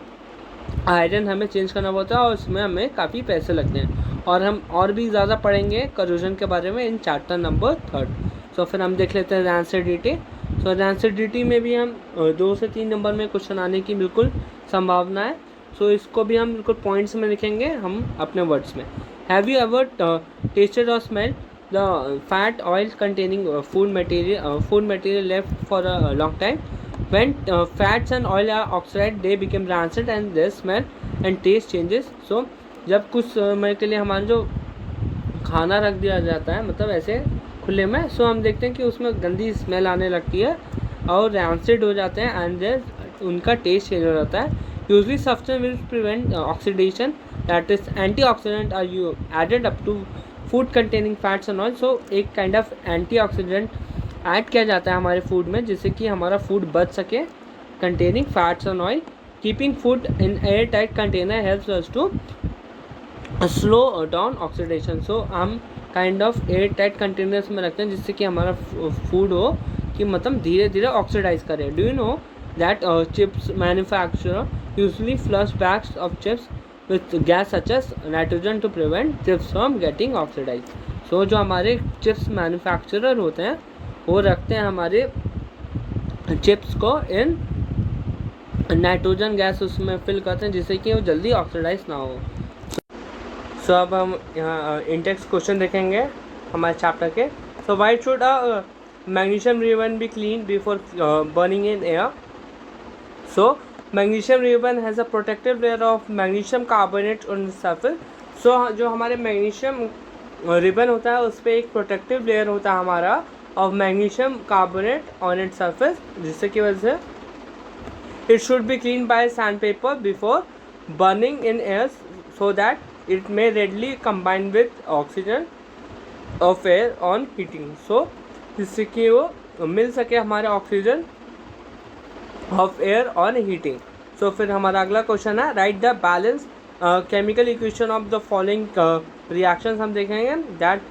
आयरन हमें चेंज करना पड़ता है और उसमें हमें काफ़ी पैसे लगते हैं, और हम और भी ज़्यादा पढ़ेंगे corrosion के बारे में इन चैप्टर नंबर 3. सो फिर हम देख लेते हैं रैंसिडिटी. सो रैंसिडिटी में भी हम 2 से 3 नंबर में क्वेश्चन आने की बिल्कुल संभावना है. सो इसको भी हम बिल्कुल पॉइंट्स में लिखेंगे हम अपने वर्ड्स में. हैव यू एवर टेस्टेड और smell the fat oil containing food material left for a long time? When fats and oil are oxidized, they become rancid and their smell and taste changes. So जब कुछ समय के लिए हमारा जो खाना रख दिया जाता है मतलब ऐसे खुले में, सो हम देखते हैं कि उसमें गंदी स्मेल आने लगती है और रैंसिड हो जाते हैं एंड उनका टेस्ट चेंज हो जाता है. Usually substance will prevent oxidation, that is antioxidant are you added up to food containing fats and oil. So एक काइंड ऑफ एंटीऑक्सीडेंट ऐड किया जाता है हमारे फूड में जिससे कि हमारा फूड बच सके containing fats and oil. Keeping food in air tight container helps us to slow down oxidation. So हम kind of air tight containers में रखते हैं जिससे कि हमारा फूड हो कि मतलब धीरे धीरे ऑक्सीडाइज करे. Do you no that chips manufacturer usually flush bags of chips with gas such as nitrogen to prevent chips from getting oxidized. So जो हमारे चिप्स मैन्युफैक्चरर होते हैं वो रखते हैं हमारे चिप्स को इन नाइट्रोजन गैस उसमें फिल करते हैं जिससे कि वो जल्दी ऑक्सीडाइज ना हो. सो अब हम यहाँ इंटेक्स क्वेश्चन देखेंगे हमारे चैप्टर के. So why should a magnesium ribbon be clean before burning in air. So magnesium ribbon has a protective layer of magnesium carbonate on the surface. So जो हमारे मैग्नीशियम रिबन होता है उस पर एक प्रोटेक्टिव लेयर होता है हमारा of magnesium carbonate on it surface, जिससे की वजह से it should be cleaned by sandpaper before burning in air so that it may readily combine with oxygen of air on heating. So जिससे कि वो मिल सके हमारे oxygen of air on heating. So फिर हमारा अगला क्वेश्चन है write the balance chemical equation of the following reactions. हम देखेंगे that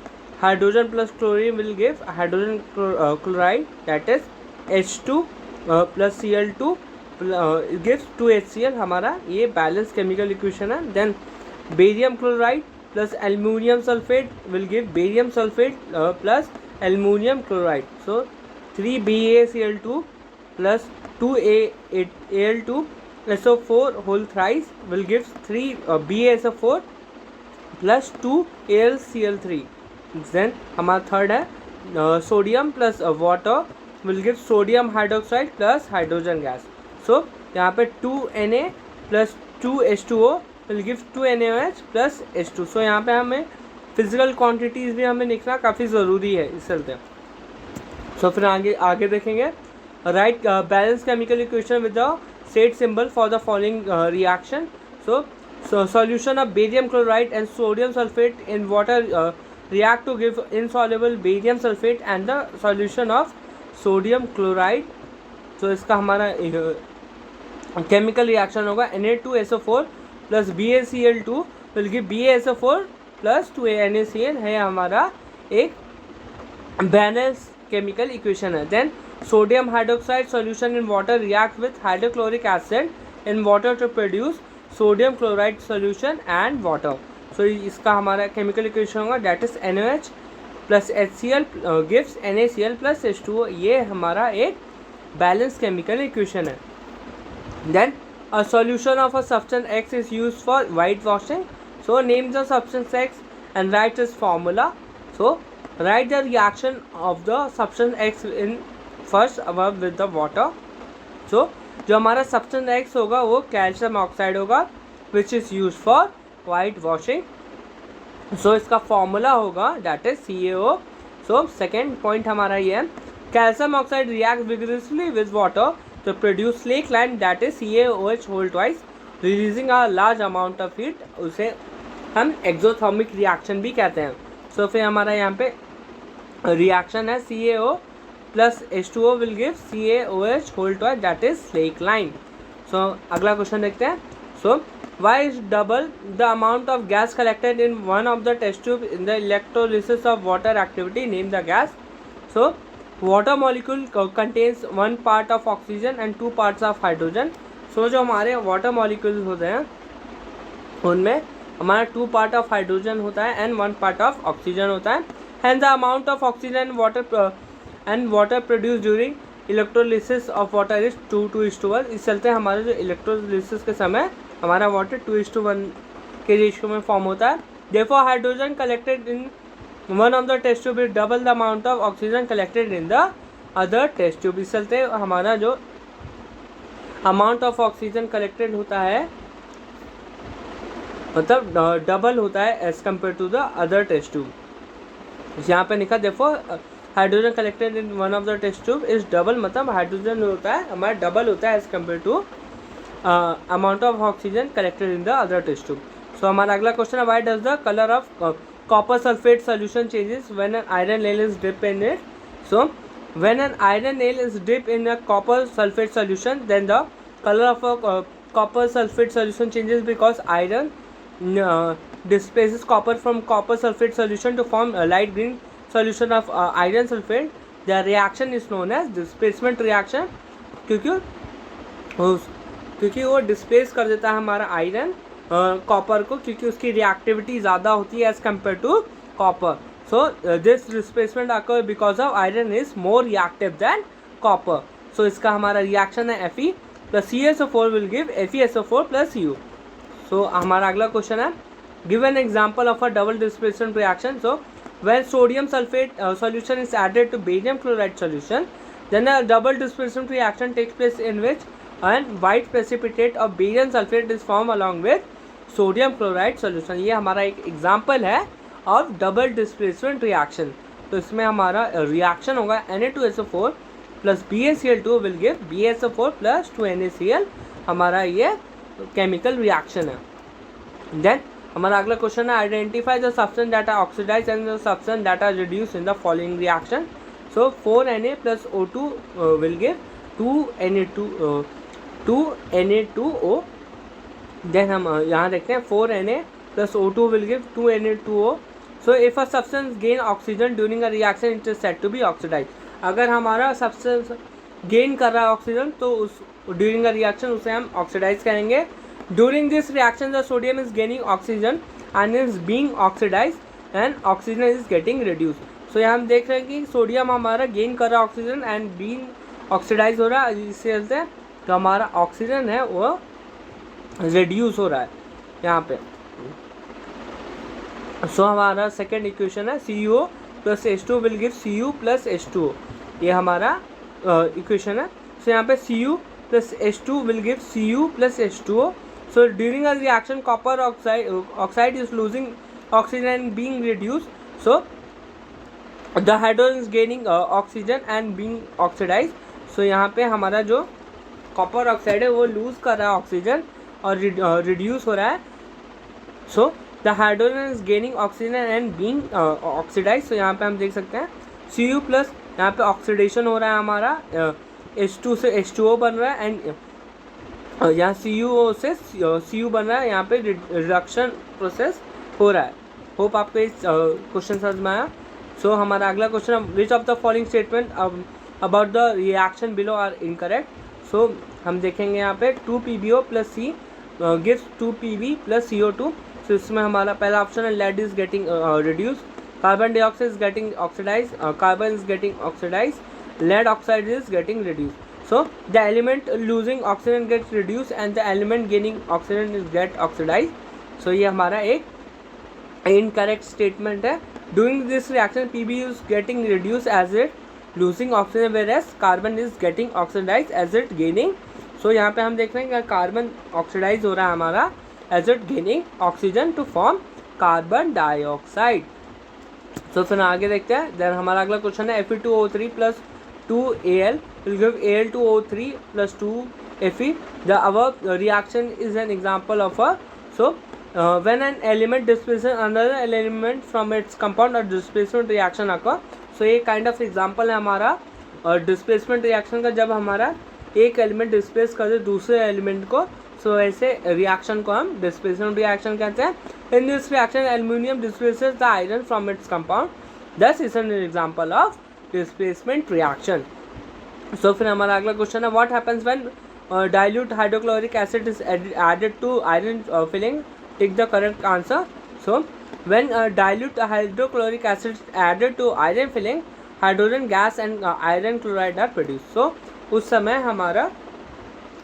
hydrogen plus chlorine will give hydrogen chloride that is H2 plus Cl2 gives 2HCl. हमारा ये balance chemical equation है. Then barium chloride plus aluminium sulphate will give barium sulphate plus aluminium chloride. So 3BaCl2 plus 2Al2 SO4 whole thrice will give 3BaSO4 plus 2AlCl3. Then हमारा third है sodium plus water will give sodium hydroxide plus hydrogen gas. So यहाँ पे 2Na plus 2H2O will give 2NaOH plus H2. So यहाँ पे हमें physical quantities भी हमें लिखना काफ़ी ज़रूरी है इस चलते. सो फिर आगे देखेंगे right balance chemical equation with the set symbol for the following reaction. So solution of barium chloride and sodium sulphate in water react to give insoluble barium sulfate and the solution of sodium chloride. तो इसका हमारा chemical reaction होगा Na2SO4 plus BaCl2 will give BaSO4 plus 2NaCl है हमारा एक balance chemical equation है. Then sodium hydroxide solution in water react with hydrochloric acid in water to produce sodium chloride solution and water. So इसका हमारा chemical equation होगा that is NaOH plus HCl gives NaCl plus H2O. ये हमारा एक balance chemical equation है. Then a solution of a substance X is used for white washing. So name the substance X and write is formula. So write the reaction of the substance X in first above with the water. So जो हमारा substance X होगा वो calcium oxide होगा which is use for white washing. So इसका formula होगा that is CaO. So second point हमारा ये है calcium oxide react vigorously with water to produce slake lime that is CaOH whole twice releasing a large amount of heat. उसे हम exothermic reaction भी कहते हैं. सो फिर हमारा यहाँ पे रिएक्शन है CaO plus H2O will give CaOH whole twice that is slake lime. So अगला क्वेश्चन देखते हैं. सो why is double the amount of gas collected in one of the test tube in the electrolysis of water activity? Name the gas. So water molecule contains one part of oxygen and two parts of hydrogen. So जो हमारे water molecules होते हैं उनमें हमारा 2 part of hydrogen होता है and 1 part of oxygen होता है. Hence the amount of oxygen and water produced during electrolysis of water is 2:1. इस चलते हमारे जो electrolysis के समय हमारा वाटर 2:1 के रेशियो में फॉर्म होता है. Therefore hydrogen collected in one of the test tube is double the amount of oxygen collected in the other test tube. इस चलते हमारा जो अमाउंट ऑफ ऑक्सीजन कलेक्टेड होता है मतलब डबल होता है as compare to the other test tube. यहाँ पे लिखा देखो hydrogen collected in one of the test tube is double, मतलब हाइड्रोजन होता है हमारा डबल होता है as compare to amount of oxygen collected in the other test tube. So हमारा अगला क्वेश्चन है why does the colour of copper sulphate solution changes when an iron nail is dip in it. So when an iron nail is dip in a copper sulphate solution then the colour of a copper sulfate solution changes because iron displaces copper from copper sulfate solution to form a light green solution of iron sulfate. The reaction is known as displacement reaction क्योंकि क्योंकि वो displace कर देता है हमारा iron copper को, क्योंकि उसकी रिएक्टिविटी ज़्यादा होती है as compare to copper. So this displacement occur because of iron is more reactive than copper. So इसका हमारा रिएक्शन है Fe plus CaSO4 will give FeSO4 plus Cu. So हमारा अगला क्वेश्चन है, give an example of a double displacement reaction. So when sodium sulfate solution is added to barium chloride solution, then a double displacement reaction takes place in which and white precipitate of barium sulfate is formed along with sodium chloride solution. ये हमारा एक example है of double displacement reaction. तो इसमें हमारा reaction होगा Na2SO4 plus BaCl2 will give BaSO4 plus 2NaCl. हमारा ये केमिकल रिएक्शन है. देन हमारा अगला क्वेश्चन है, identify the substance that are oxidise and the substance that are reduce in the following reaction. So 4Na plus O2 will give 2Na2O. Then हम यहाँ देखते हैं 4Na plus O2 will give 2Na2O. So if a substance gain oxygen during a reaction it is said to be oxidise. अगर हमारा substance gain कर रहा है oxygen तो उस ड्यूरिंग अ रिएक्शन उसे हम ऑक्सीडाइज करेंगे. During this reaction, the sodium is gaining oxygen and is being oxidized and oxygen is getting reduced. So यहाँ हम देख रहे हैं कि सोडियम हमारा गेन कर रहा है ऑक्सीजन एंड बीइंग ऑक्सीडाइज हो रहा है. इससे चलते हैं तो हमारा ऑक्सीजन है वो रिड्यूस हो रहा है यहाँ पे. सो हमारा सेकेंड इक्वेशन है CuO plus H2 will give Cu plus H2O. ये हमारा इक्वेशन है. सो यहाँ पे Cu plus H2 will give Cu plus H2O. So during a reaction, copper oxide is losing oxygen and being reduced. So the hydrogen is gaining oxygen and being oxidized. So यहाँ पे हमारा जो copper oxide है वो loose कर रहा है oxygen और रिड्यूस हो रहा है. So the hydrogen is gaining oxygen and being oxidise. So यहाँ पे हम देख सकते हैं Cu प्लस यहाँ पे ऑक्सीडेशन हो रहा है हमारा H2 से H2O बन रहा है एंड यहाँ CuO से Cu बन रहा है. यहाँ पे रिडक्शन प्रोसेस हो रहा है. होप आपको इस क्वेश्चन समझ में आया. सो हमारा अगला क्वेश्चन है, which of the following statement about the reaction below are incorrect. So हम देखेंगे यहाँ पे 2PbO plus C gives 2Pb plus CO2. So इसमें हमारा पहला ऑप्शन है, lead is getting reduce, carbon dioxide is getting oxidise, carbon is getting oxidise, lead oxide is getting reduced. So the element losing oxygen gets reduced and the element gaining oxygen is get oxidized. So ये हमारा एक incorrect statement है. During this reaction Pb is getting reduced as it losing oxygen whereas carbon is getting oxidized as it gaining. So यहाँ पे हम देख रहे हैं कि कार्बन ऑक्सीडाइज हो रहा है हमारा as it gaining oxygen to form carbon dioxide. तो फिर आगे देखते हैं. देन हमारा अगला क्वेश्चन है, Fe2O3 plus 2Al will give Al2O3 plus 2Fe. The above reaction is an example of a, so when an element displaces another element from its compound or displacement reaction occur. So ये kind of example है हमारा displacement reaction का, जब हमारा एक element displace कर दे दूसरे element को. सो ऐसे रिएक्शन को हम डिस्प्लेसमेंट रिएक्शन कहते हैं. In this reaction aluminium displaces the iron from its compound. This is an example of displacement reaction. So फिर हमारा अगला क्वेश्चन है, what happens when dilute hydrochloric acid is added to iron filling. Take the correct answer. So when dilute hydrochloric acid is added to iron filling, hydrogen gas and iron chloride are produced. So उस समय हमारा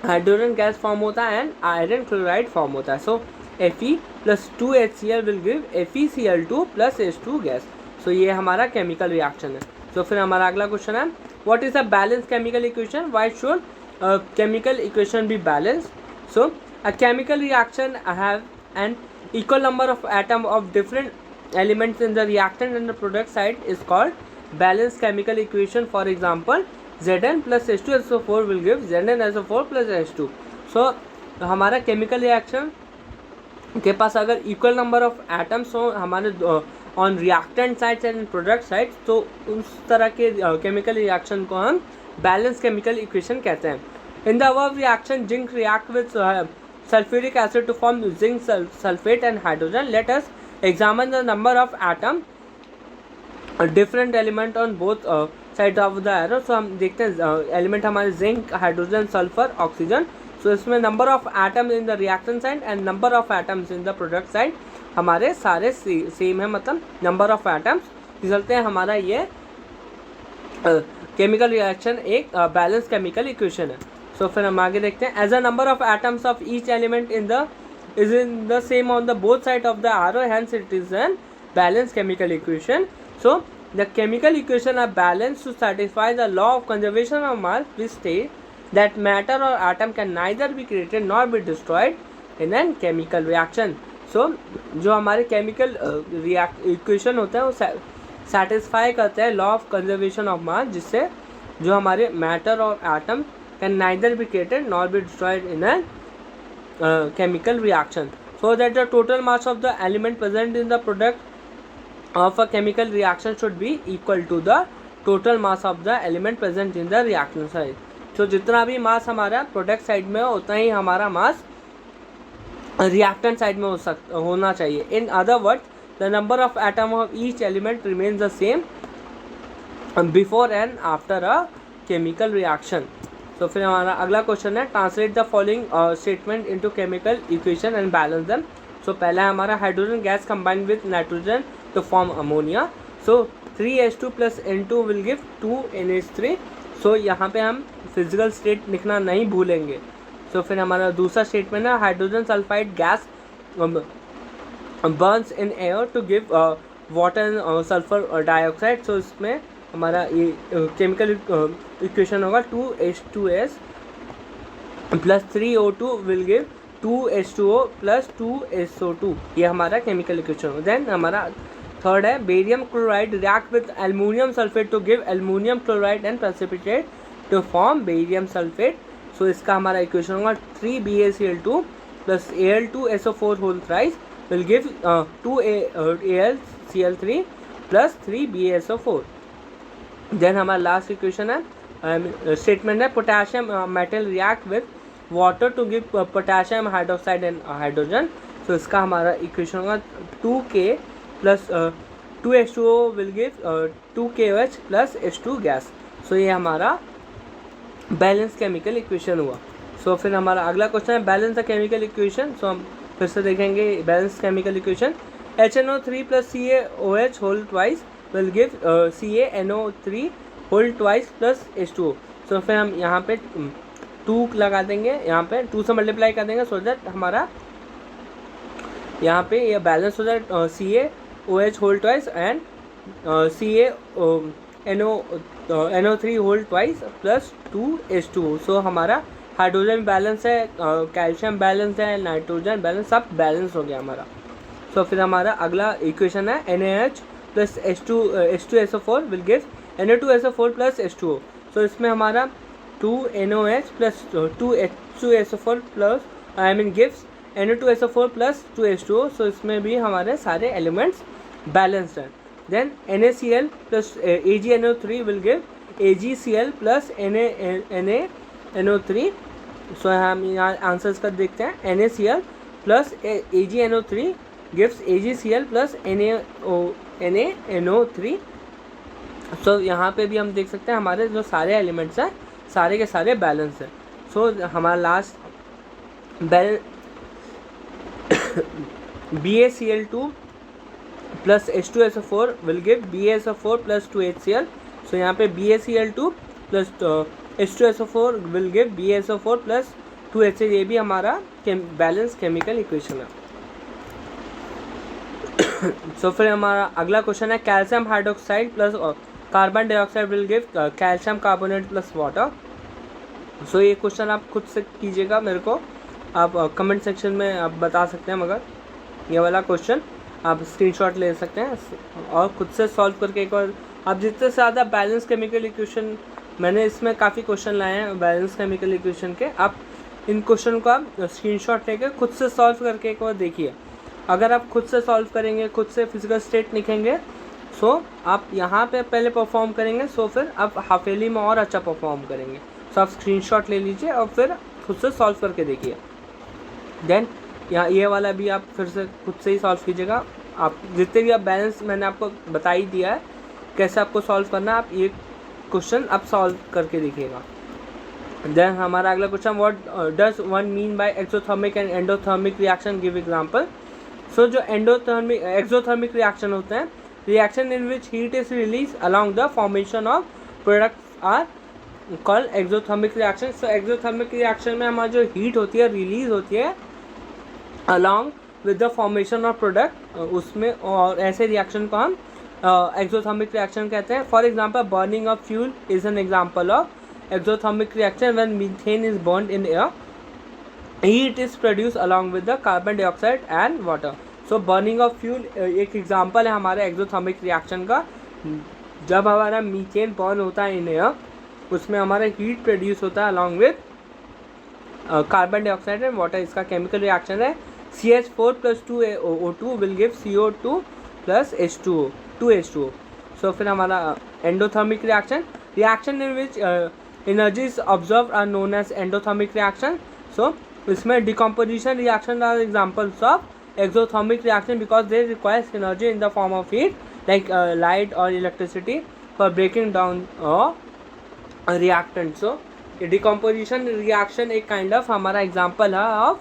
hydrogen gas form होता है and iron chloride form होता है. So Fe plus 2HCl will give FeCl2 plus H2 gas. So ये हमारा chemical reaction है. सो फिर हमारा अगला क्वेश्चन है, what is a balance chemical equation, why should chemical equation be balanced. So a chemical reaction have an equal number of atom of different elements in the reactant and the product side is called balanced chemical equation. For example, Zn plus H2SO4 will give ZnSO4 plus H2. So हमारा chemical reaction के पास अगर equal number of atoms हो हमारे on reactant sides and product sides, तो उस तरह के chemical reaction को हम balanced chemical equation कहते हैं. In the above reaction, zinc react with sulfuric acid to form zinc sulfate and hydrogen. Let us examine the number of atom different element on both sides of the arrow. So हम देखते हैं element हमारे zinc, hydrogen, sulphur, oxygen. सो इसमें number of atoms in the reaction side and number of atoms in the product side हमारे सारे same है, मतलब number of atoms निकलते हैं हमारा। ये केमिकल रिएक्शन एक बैलेंस केमिकल इक्वेशन है। सो फिर हम आगे देखते हैं, as a number of atoms of each element is in the same on the both side of the arrow, hence it is an balanced chemical equation. So the chemical equation are balanced to satisfy the law of conservation of mass, which state that matter or atom can neither be created nor be destroyed in a chemical reaction. So जो हमारे chemical equation होते हैं वो satisfy करते हैं law of conservation of mass, जिससे जो हमारे matter और atom can neither be created nor be destroyed in a chemical reaction, so that the total mass of the element present in the product of a chemical reaction should be equal to the total mass of the element present in the reaction side. So जितना भी मास हमारा product side में हो उतना ही हमारा मास reactant side में होना चाहिए. In other words the number of atom of each element remains the same before and after a chemical reaction. तो फिर हमारा अगला क्वेश्चन है, translate the following statement into chemical equation and balance them. So पहला है हमारा hydrogen gas combined with nitrogen to form ammonia. So 3H2 plus N2 will give 2NH3. So यहाँ पे हम फिजिकल स्टेट लिखना नहीं भूलेंगे. सो फिर हमारा दूसरा स्टेटमेंट है, hydrogen sulphide gas burns in air to give water and sulphur dioxide. So इसमें हमारा ये केमिकल इक्वेशन होगा 2H2S plus 3O2 will give 2H2O plus 2SO2. ये हमारा केमिकल इक्वेशन होगा. देन हमारा थर्ड है, barium chloride react with aluminium sulphate to give aluminium chloride and precipitate to form barium sulphate. So इसका हमारा equation होगा 3BaCl2 plus Al2SO4 whole thrice will give 2AlCl3 plus 3BaSO4. Then हमारा last equation है, statement है, potassium metal react with water to give potassium hydroxide and hydrogen. तो इसका हमारा equation होगा 2K plus 2H2O will give 2KOH plus H2 gas. So ये हमारा balance chemical equation हुआ. सो फिर हमारा अगला क्वेश्चन है, balance the chemical equation. So हम फिर से देखेंगे balance chemical equation. HNO3 plus CaOH whole twice will give CaNO3 whole twice plus H2O. सो फिर हम यहाँ पे 2 लगा देंगे, यहाँ पे 2 से मल्टीप्लाई कर देंगे, सो दैट हमारा यहाँ पे ये बैलेंस हो जाए CaOH whole twice and NO3 whole twice plus 2H2O. So हमारा हाइड्रोजन बैलेंस है, कैल्शियम बैलेंस है, नाइट्रोजन बैलेंस, सब बैलेंस हो गया हमारा. सो फिर हमारा अगला इक्वेशन है, NaH plus H2SO4 will give Na2SO4 plus H2O. So इसमें हमारा 2NOH plus 2H2SO4 plus gives Na2SO4 plus 2H2O. So इसमें भी हमारे सारे एलिमेंट्स बैलेंस्ड हैं. Then NaCl plus AgNO3 will give AgCl plus NaNO3. So हम यहाँ आंसर्स कर देखते हैं, NaCl plus AgNO3 gives AgCl plus NaNO3. So यहाँ पे भी हम देख सकते हैं हमारे जो सारे एलिमेंट्स हैं सारे के सारे बैलेंस हैं. सो हमारा last balance BaCl2 plus H2SO4 will give BaSO4 plus 2HCl. सो यहाँ पे BaCl2 plus H2SO4 will give BaSO4 plus 2HCl. ये भी हमारा बैलेंस केमिकल इक्वेशन है. सो फिर हमारा अगला क्वेश्चन है, calcium hydroxide plus carbon dioxide will give calcium carbonate plus water. So ये क्वेश्चन आप खुद से कीजिएगा, मेरे को आप कमेंट सेक्शन में आप बता सकते हैं. मगर ये वाला क्वेश्चन आप स्क्रीनशॉट ले सकते हैं और खुद से सॉल्व करके एक बार आप जितने से ज़्यादा बैलेंस केमिकल इक्वेशन, मैंने इसमें काफ़ी क्वेश्चन लाए हैं बैलेंस केमिकल इक्वेशन के, आप इन क्वेश्चन को आप स्क्रीनशॉट लेकर खुद से सॉल्व करके एक बार देखिए. अगर आप खुद से सॉल्व करेंगे, खुद से फिजिकल स्टेट लिखेंगे, सो आप यहाँ पे पहले परफॉर्म करेंगे, सो फिर आप हाफेली में और अच्छा परफॉर्म करेंगे. सो आप स्क्रीनशॉट ले लीजिए और फिर खुद से सॉल्व करके देखिए. देन यहाँ ये वाला भी आप फिर से खुद से ही सॉल्व कीजिएगा. आप जितने भी आप बैलेंस मैंने आपको बता ही दिया है कैसे आपको सॉल्व करना है, आप ये क्वेश्चन आप सॉल्व करके देखिएगा. देन हमारा अगला question, what does one mean by exothermic and endothermic reaction, give example. So जो एंडोथर्मिक एक्सोथर्मिक रिएक्शन होते हैं, reaction in which heat is release along the formation of products are called exothermic reaction. So exothermic reaction में हमारी जो heat होती है release होती है along with the formation of product, उसमें, और ऐसे रिएक्शन को हम एक्सोथर्मिक रिएक्शन कहते हैं। For example burning of fuel is an example of exothermic reaction. When methane is burned in air, heat is produced along with the carbon dioxide and water. So burning of fuel एक example है हमारे exothermic reaction का। जब हमारा methane burn होता है in air, उसमें हमारा हीट प्रोड्यूस होता है along with carbon dioxide and water. इसका केमिकल रिएक्शन है CH4 + 2O2 will give CO2 + H2O। सो फिर हमारा endothermic reaction in which energies observed are known as endothermic reaction. So इसमें decomposition reaction are examples of exothermic reaction because they require energy in the form of heat like light or electricity for breaking down a reactant. So decomposition reaction एक kind of हमारा example है of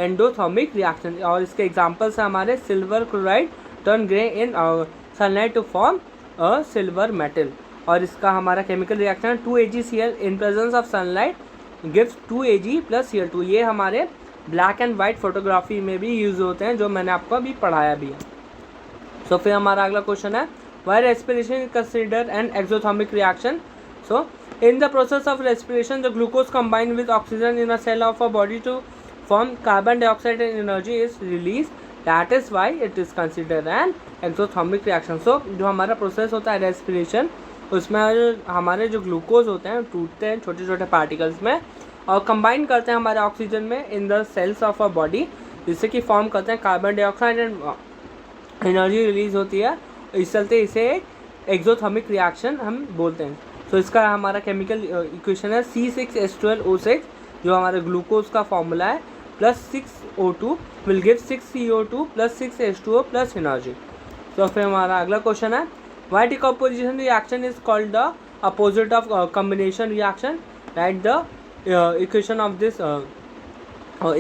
endothermic reaction, और इसके examples है हमारे silver chloride turn grey in sunlight to form a silver metal, और इसका हमारा chemical reaction 2AgCl in presence of sunlight gives 2Ag + Cl2। ये हमारे ब्लैक एंड वाइट फोटोग्राफी में भी यूज़ होते हैं, जो मैंने आपको अभी पढ़ाया भी है। सो फिर हमारा अगला क्वेश्चन है, why respiration is considered an exothermic reaction. So in the process of respiration the glucose combine with oxygen in a cell of a body to form carbon dioxide and energy is release, that is why it is considered an exothermic reaction. So जो हमारा process होता है respiration, उसमें हमारे जो glucose होते हैं टूटते हैं छोटे छोटे पार्टिकल्स में और कंबाइन करते हैं हमारे ऑक्सीजन में in the cells of a body, जिससे कि फॉर्म करते हैं carbon dioxide and energy release होती है। इस चलते इसे एक एक्सोथर्मिक रिएक्शन हम बोलते हैं। तो इसका हमारा केमिकल इक्वेशन है C6H12O6, जो हमारे ग्लूकोज का फॉर्मूला है, +6O2 will give 6CO2 + 6H2O + energy. तो फिर हमारा अगला क्वेश्चन है, why decomposition reaction is called the opposite of combination reaction? Write the equation of this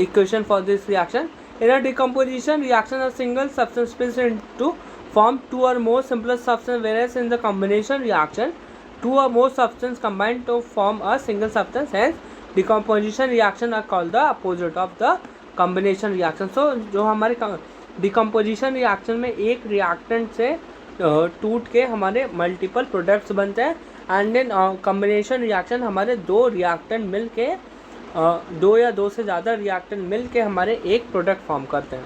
equation for this reaction. In a decomposition reaction, a single substance splits into form two or more simpler substance, whereas in the combination reaction, two or more substance combine to form a single substance. Hence, decomposition reaction are called the opposite of the combination reaction. So जो हमारे decomposition reaction में एक reactant से टूट के हमारे multiple products बनते हैं, एंड देन कम्बिनेशन रिएक्शन हमारे दो रिएक्टेंट मिल के दो या दो से ज़्यादा रिएक्टेंट मिल के हमारे एक प्रोडक्ट फॉर्म करते हैं।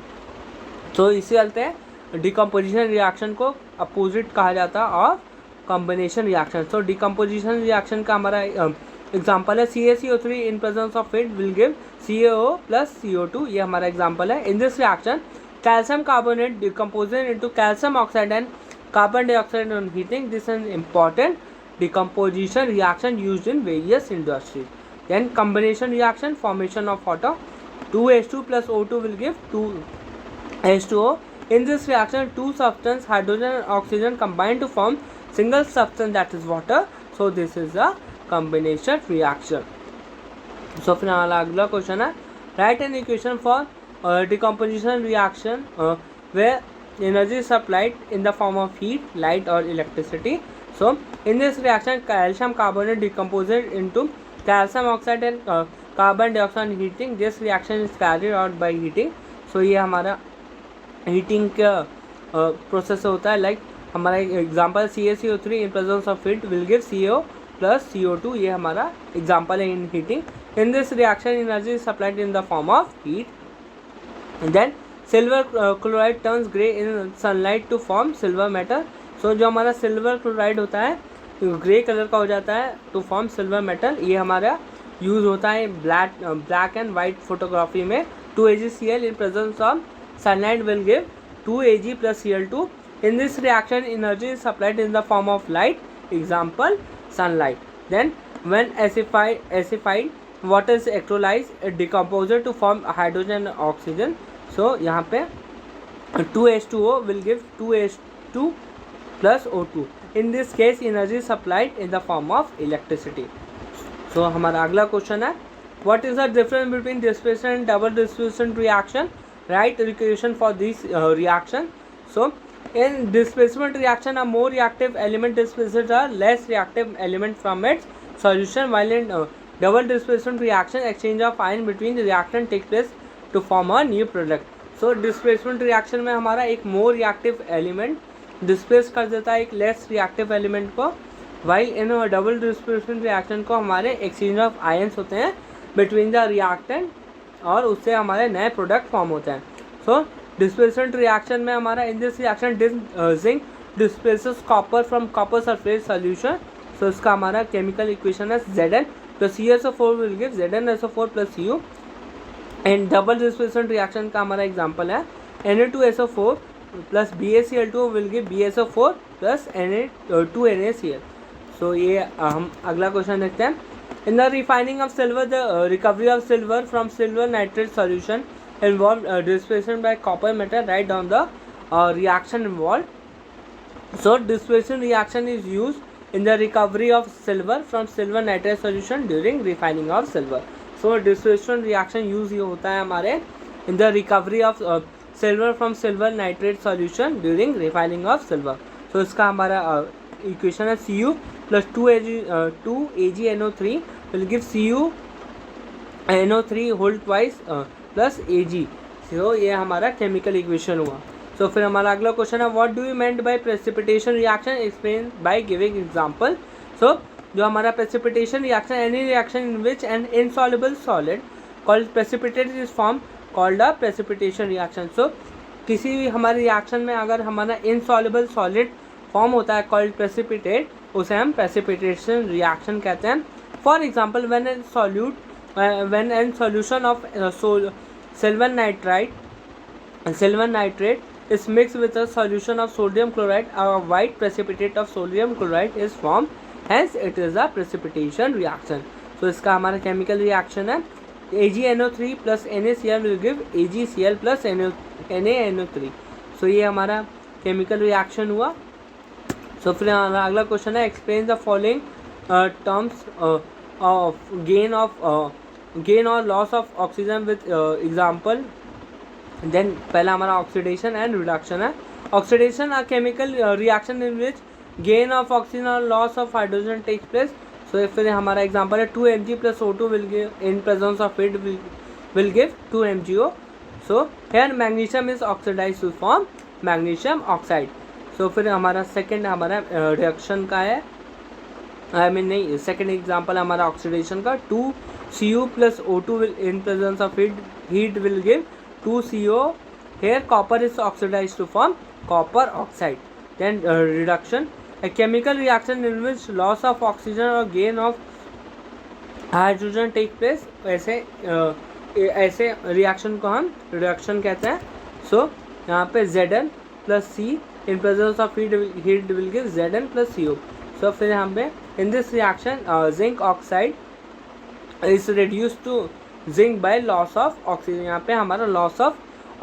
तो इसी चलते डिकम्पोजिशन रिएक्शन को अपोजिट कहा जाता है और कॉम्बिनेशन रिएक्शन। तो डिकम्पोजिशन रिएक्शन का हमारा एग्जांपल है CaCO3 in presence of heat will give CaO + CO2, ये हमारा एग्जांपल है। In this reaction calcium carbonate decomposed into calcium oxide and carbon dioxide on heating. This is an important decomposition reaction used in various industries. Then combination reaction, formation of water, 2H2 + O2 will give 2H2O. In this reaction, two substances, hydrogen and oxygen, combine to form single substance, that is water. So this is a combination reaction. So फिर हमारा अगला question है, write an equation for decomposition reaction where energy is supplied in the form of heat, light or electricity. So in this reaction, calcium carbonate decomposes into calcium oxide and carbon dioxide on heating. This reaction is carried out by heating. So ये हमारा heating का process होता है। Like हमारा example CaCO3 in presence of heat will give CO + CO2, ये हमारा example है in heating. In this reaction energy is supplied in the form of heat. Then silver chloride turns grey in sunlight to form silver metal. So जो हमारा silver chloride होता है grey colour का हो जाता है टू फॉर्म सिल्वर मेटल। ये हमारा यूज़ होता है ब्लैक एंड वाइट फोटोग्राफी में। 2AgCl in presence of sunlight will give 2Ag + Cl2। In this reaction energy is supplied in the form of light, example sunlight. Then when acidified water is electrolyse decomposed to form hydrogen oxygen. So यहाँ पे 2H2O will give 2H2 + O2. In this case, energy is supplied in the form of electricity. सो हमारा अगला question है, what is the difference between displacement and double displacement reaction, right equation for this reaction. So in displacement reaction, a more reactive element displaces a less reactive element from its solution, while in double displacement reaction, exchange of ion between the reactant takes place to form a new product. So displacement reaction में हमारा एक more reactive element displace कर देता है एक less reactive element को, while in double displacement reaction को हमारे exchange of ions होते हैं between the reactant और उससे हमारे नए product form होते हैं. So डिस्प्लेसमेंट रिएक्शन में हमारा in this reaction zinc displaces copper from copper sulphate solution. So इसका हमारा केमिकल इक्वेशन है Zn plus CSO4 will give ZnSO4 plus Cu. And double displacement reaction का हमारा एग्जांपल है Na2SO4 plus BaCl2 will give BaSO4 plus Na2NaCl. So ये हम अगला question देखते हैं. In the refining of silver, the recovery of silver from silver nitrate solution involved displacement by copper metal. Write down the reaction involved. So displacement reaction is used in the recovery of silver from silver nitrate solution during refining of silver. So displacement reaction use ये होता है हमारे in the recovery of silver from silver nitrate solution during refining of silver. So इसका हमारा equation है Cu plus 2AgNO3 will give CuNO3 whole twice plus Ag. सो ये हमारा chemical equation हुआ. सो फिर हमारा अगला क्वेश्चन है, what do you meant by precipitation reaction, explain by giving example. So जो हमारा precipitation reaction, any reaction in which an insoluble solid called precipitate is form called a precipitation reaction. So किसी भी हमारे reaction में अगर हमारा insoluble solid form होता है कॉल्ड प्रेसिपिटेट, उसे हम प्रेसिपिटेशन रिएक्शन कहते हैं. For example when in solution of silver nitrate is mixed with a solution of sodium chloride, a white precipitate of sodium chloride is formed, hence it is a precipitation reaction. So इसका हमारा chemical reaction है AgNO3 plus NaCl will give AgCl plus NaNO3. So ये हमारा chemical reaction हुआ. So फिर हमारा अगला question है, explain the following terms of gain or loss of oxygen with example. Then पहला हमारा oxidation and reduction है. Oxidation a chemical reaction in which gain of oxygen or loss of hydrogen takes place. So फिर हमारा example है 2Mg plus O2 will give in presence of it will give 2MgO. So here magnesium is oxidized to form magnesium oxide. So फिर हमारा second हमारा reaction का है, second example हमारा oxidation का 2Cu plus O2 will in presence of heat will give 2CO. Here copper is oxidized to form copper oxide. Then reduction, a chemical reaction in which loss of oxygen or gain of hydrogen take place. ऐसे reaction को हम reduction कहते हैं. सो यहाँ पे Zn plus C in presence of heat will give Zn plus CO. So फिर यहाँ पे in this reaction zinc oxide is reduced to zinc by loss of oxygen. यहाँ पे हमारा loss of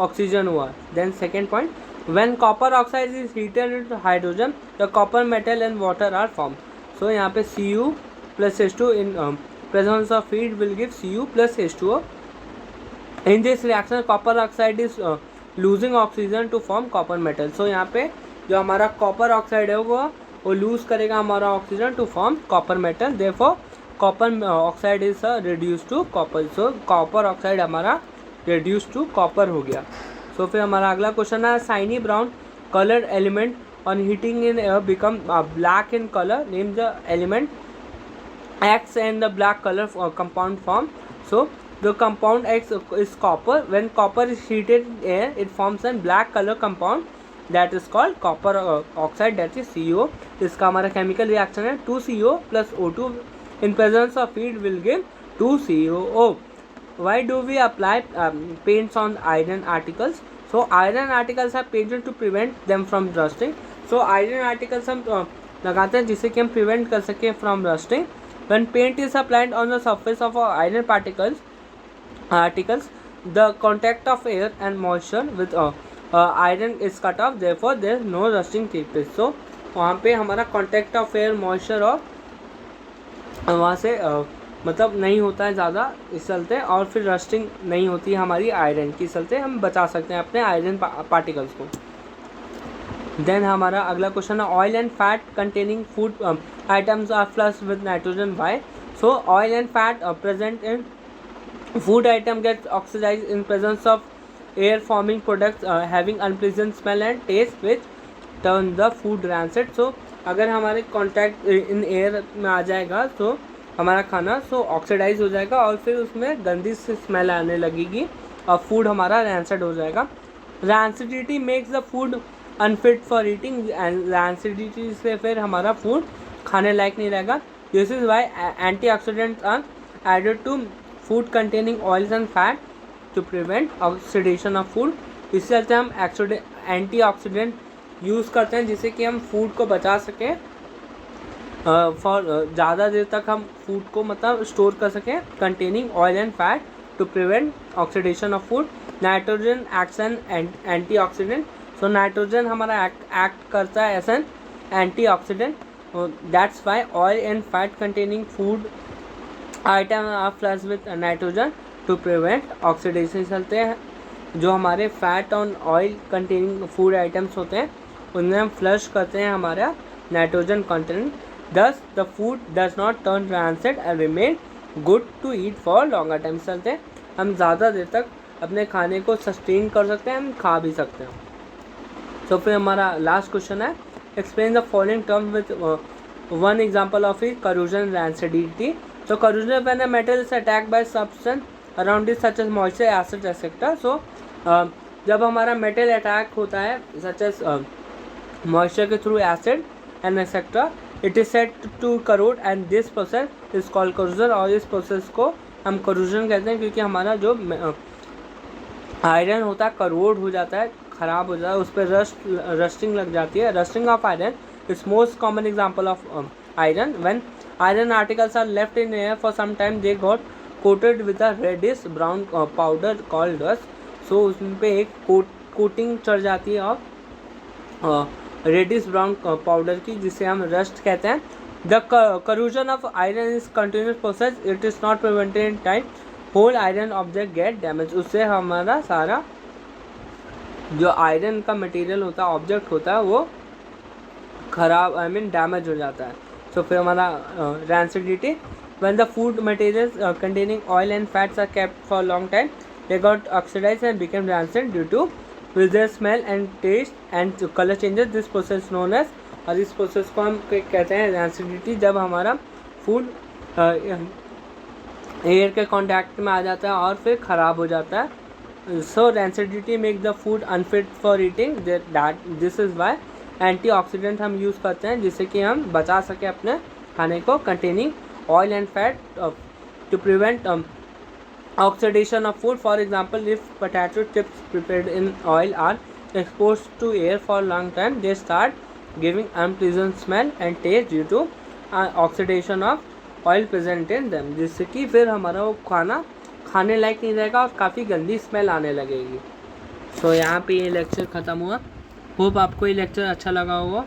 oxygen हुआ. Then second point, when copper oxide is heated into hydrogen, the copper metal and water are formed. So यहाँ पे Cu plus H2 in presence of heat will give Cu plus H2O. In this reaction copper oxide is losing oxygen to form copper metal. So यहाँ पे जो हमारा copper oxide है वो lose करेगा हमारा oxygen to form copper metal. Therefore copper oxide is reduce to copper. So copper oxide हमारा reduce to copper हो गया. सो फिर हमारा अगला क्वेश्चन है, shiny brown coloured element on heating in air become black in colour, name the element X and the black color compound form. So the compound X is copper. When copper is heated in air, it forms a black color compound that is called copper oxide, that is CO. इसका हमारा chemical reaction है 2CO plus O2 in presence of heat will give 2COO. Why do we apply paints on iron articles? So iron articles are painted to prevent them from rusting. So iron articles हम लगाते हैं जिससे कि हम prevent कर सकें from rusting. When paint is applied on the surface of iron particles, the contact of air and moisture with iron is cut off. Therefore, there is no rusting take place. So वहाँ पे हमारा contact of air, moisture और वहाँ से मतलब नहीं होता है ज़्यादा इस चलते, और फिर रस्टिंग नहीं होती है हमारी आयरन की चलते, हम बचा सकते हैं अपने आयरन पार्टिकल्स को। देन हमारा अगला क्वेश्चन है oil and fat containing food items are flushed with nitrogen why. So oil and fat present in food item gets oxidized in presence of air forming products having unpleasant smell and taste which turn the food rancid। so अगर हमारे contact in air में आ जाएगा तो हमारा खाना oxidise हो जाएगा और फिर उसमें गंदी सी स्मेल आने लगेगी और फूड हमारा रैंसिड हो जाएगा। Rancidity makes the food unfit for eating, rancidity से फिर हमारा फूड खाने लायक नहीं रहेगा। This is why antioxidants are added to food containing oils and fat to prevent oxidation of food. इस चलते हम एंटीऑक्सीडेंट यूज़ करते हैं जिससे कि हम फूड को बचा सकें फॉर ज़्यादा देर तक हम फूड को मतलब स्टोर कर सकें containing oil and fat to prevent oxidation of food. Nitrogen acts an antioxidant. So nitrogen हमारा एक्ट करता है as an antioxidant. That's why oil and fat containing food item are flush with nitrogen to prevent oxidation. चलते हैं जो हमारे fat और oil containing food items होते हैं उनमें हम फ्लश करते हैं हमारा nitrogen content. Thus the food does not turn rancid and remain good to eat for longer time. चलते हैं हम ज़्यादा देर तक अपने खाने को सस्टेन कर सकते हैं, हम खा भी सकते हैं। तो फिर हमारा लास्ट क्वेश्चन है explain the following term with one example of E corrosion rancidity. So corrosion when a metal is attacked by substance around it such as moisture, acid, etc. So जब हमारा मेटल अटैक होता है such as moisture के through acid and etc. it is said to corrode and this process is called corrosion। और इस process को हम corrosion कहते हैं क्योंकि हमारा जो आयरन होता है करोड हो जाता है, ख़राब हो जाता है, उस पर रस्टिंग लग जाती है। Rusting of iron is most common example of iron. When iron articles are left in air for some time they got coated with a reddish brown powder called dust। so उसमें पे एक coating चढ़ जाती है और reddish brown powder की जिसे हम रस्ट कहते हैं। The corrosion of iron is continuous process, it is not prevented in time, whole iron object get damaged। उससे हमारा सारा जो आयरन का मटेरियल होता है ऑब्जेक्ट होता है वो खराब डैमेज हो जाता है। So फिर हमारा rancidity when the food materials containing oil and fats are kept for a long time they got oxidized and became rancid due to with their smell and taste and color changes। this process known as, और इस process को हम कहते हैं rancidity। जब हमारा food air के contact में आ जाता है और फिर ख़राब हो जाता है। so rancidity make the food unfit for eating, that this is why antioxidant हम यूज़ करते हैं जिससे कि हम बचा सकें अपने खाने को containing oil and fat to prevent oxidation of food. For example if potato chips prepared in oil are exposed to air for long time they start giving unpleasant smell and taste due to oxidation of oil present in them, जिससे कि फिर हमारा वो खाना खाने लायक नहीं रहेगा और काफ़ी गंदी स्मेल आने लगेगी। सो यहाँ पे ये लेक्चर ख़त्म हुआ। होप आपको ये लेक्चर अच्छा लगा होगा।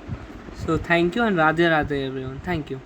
So thank you and Radhe Radhe everyone. Thank you.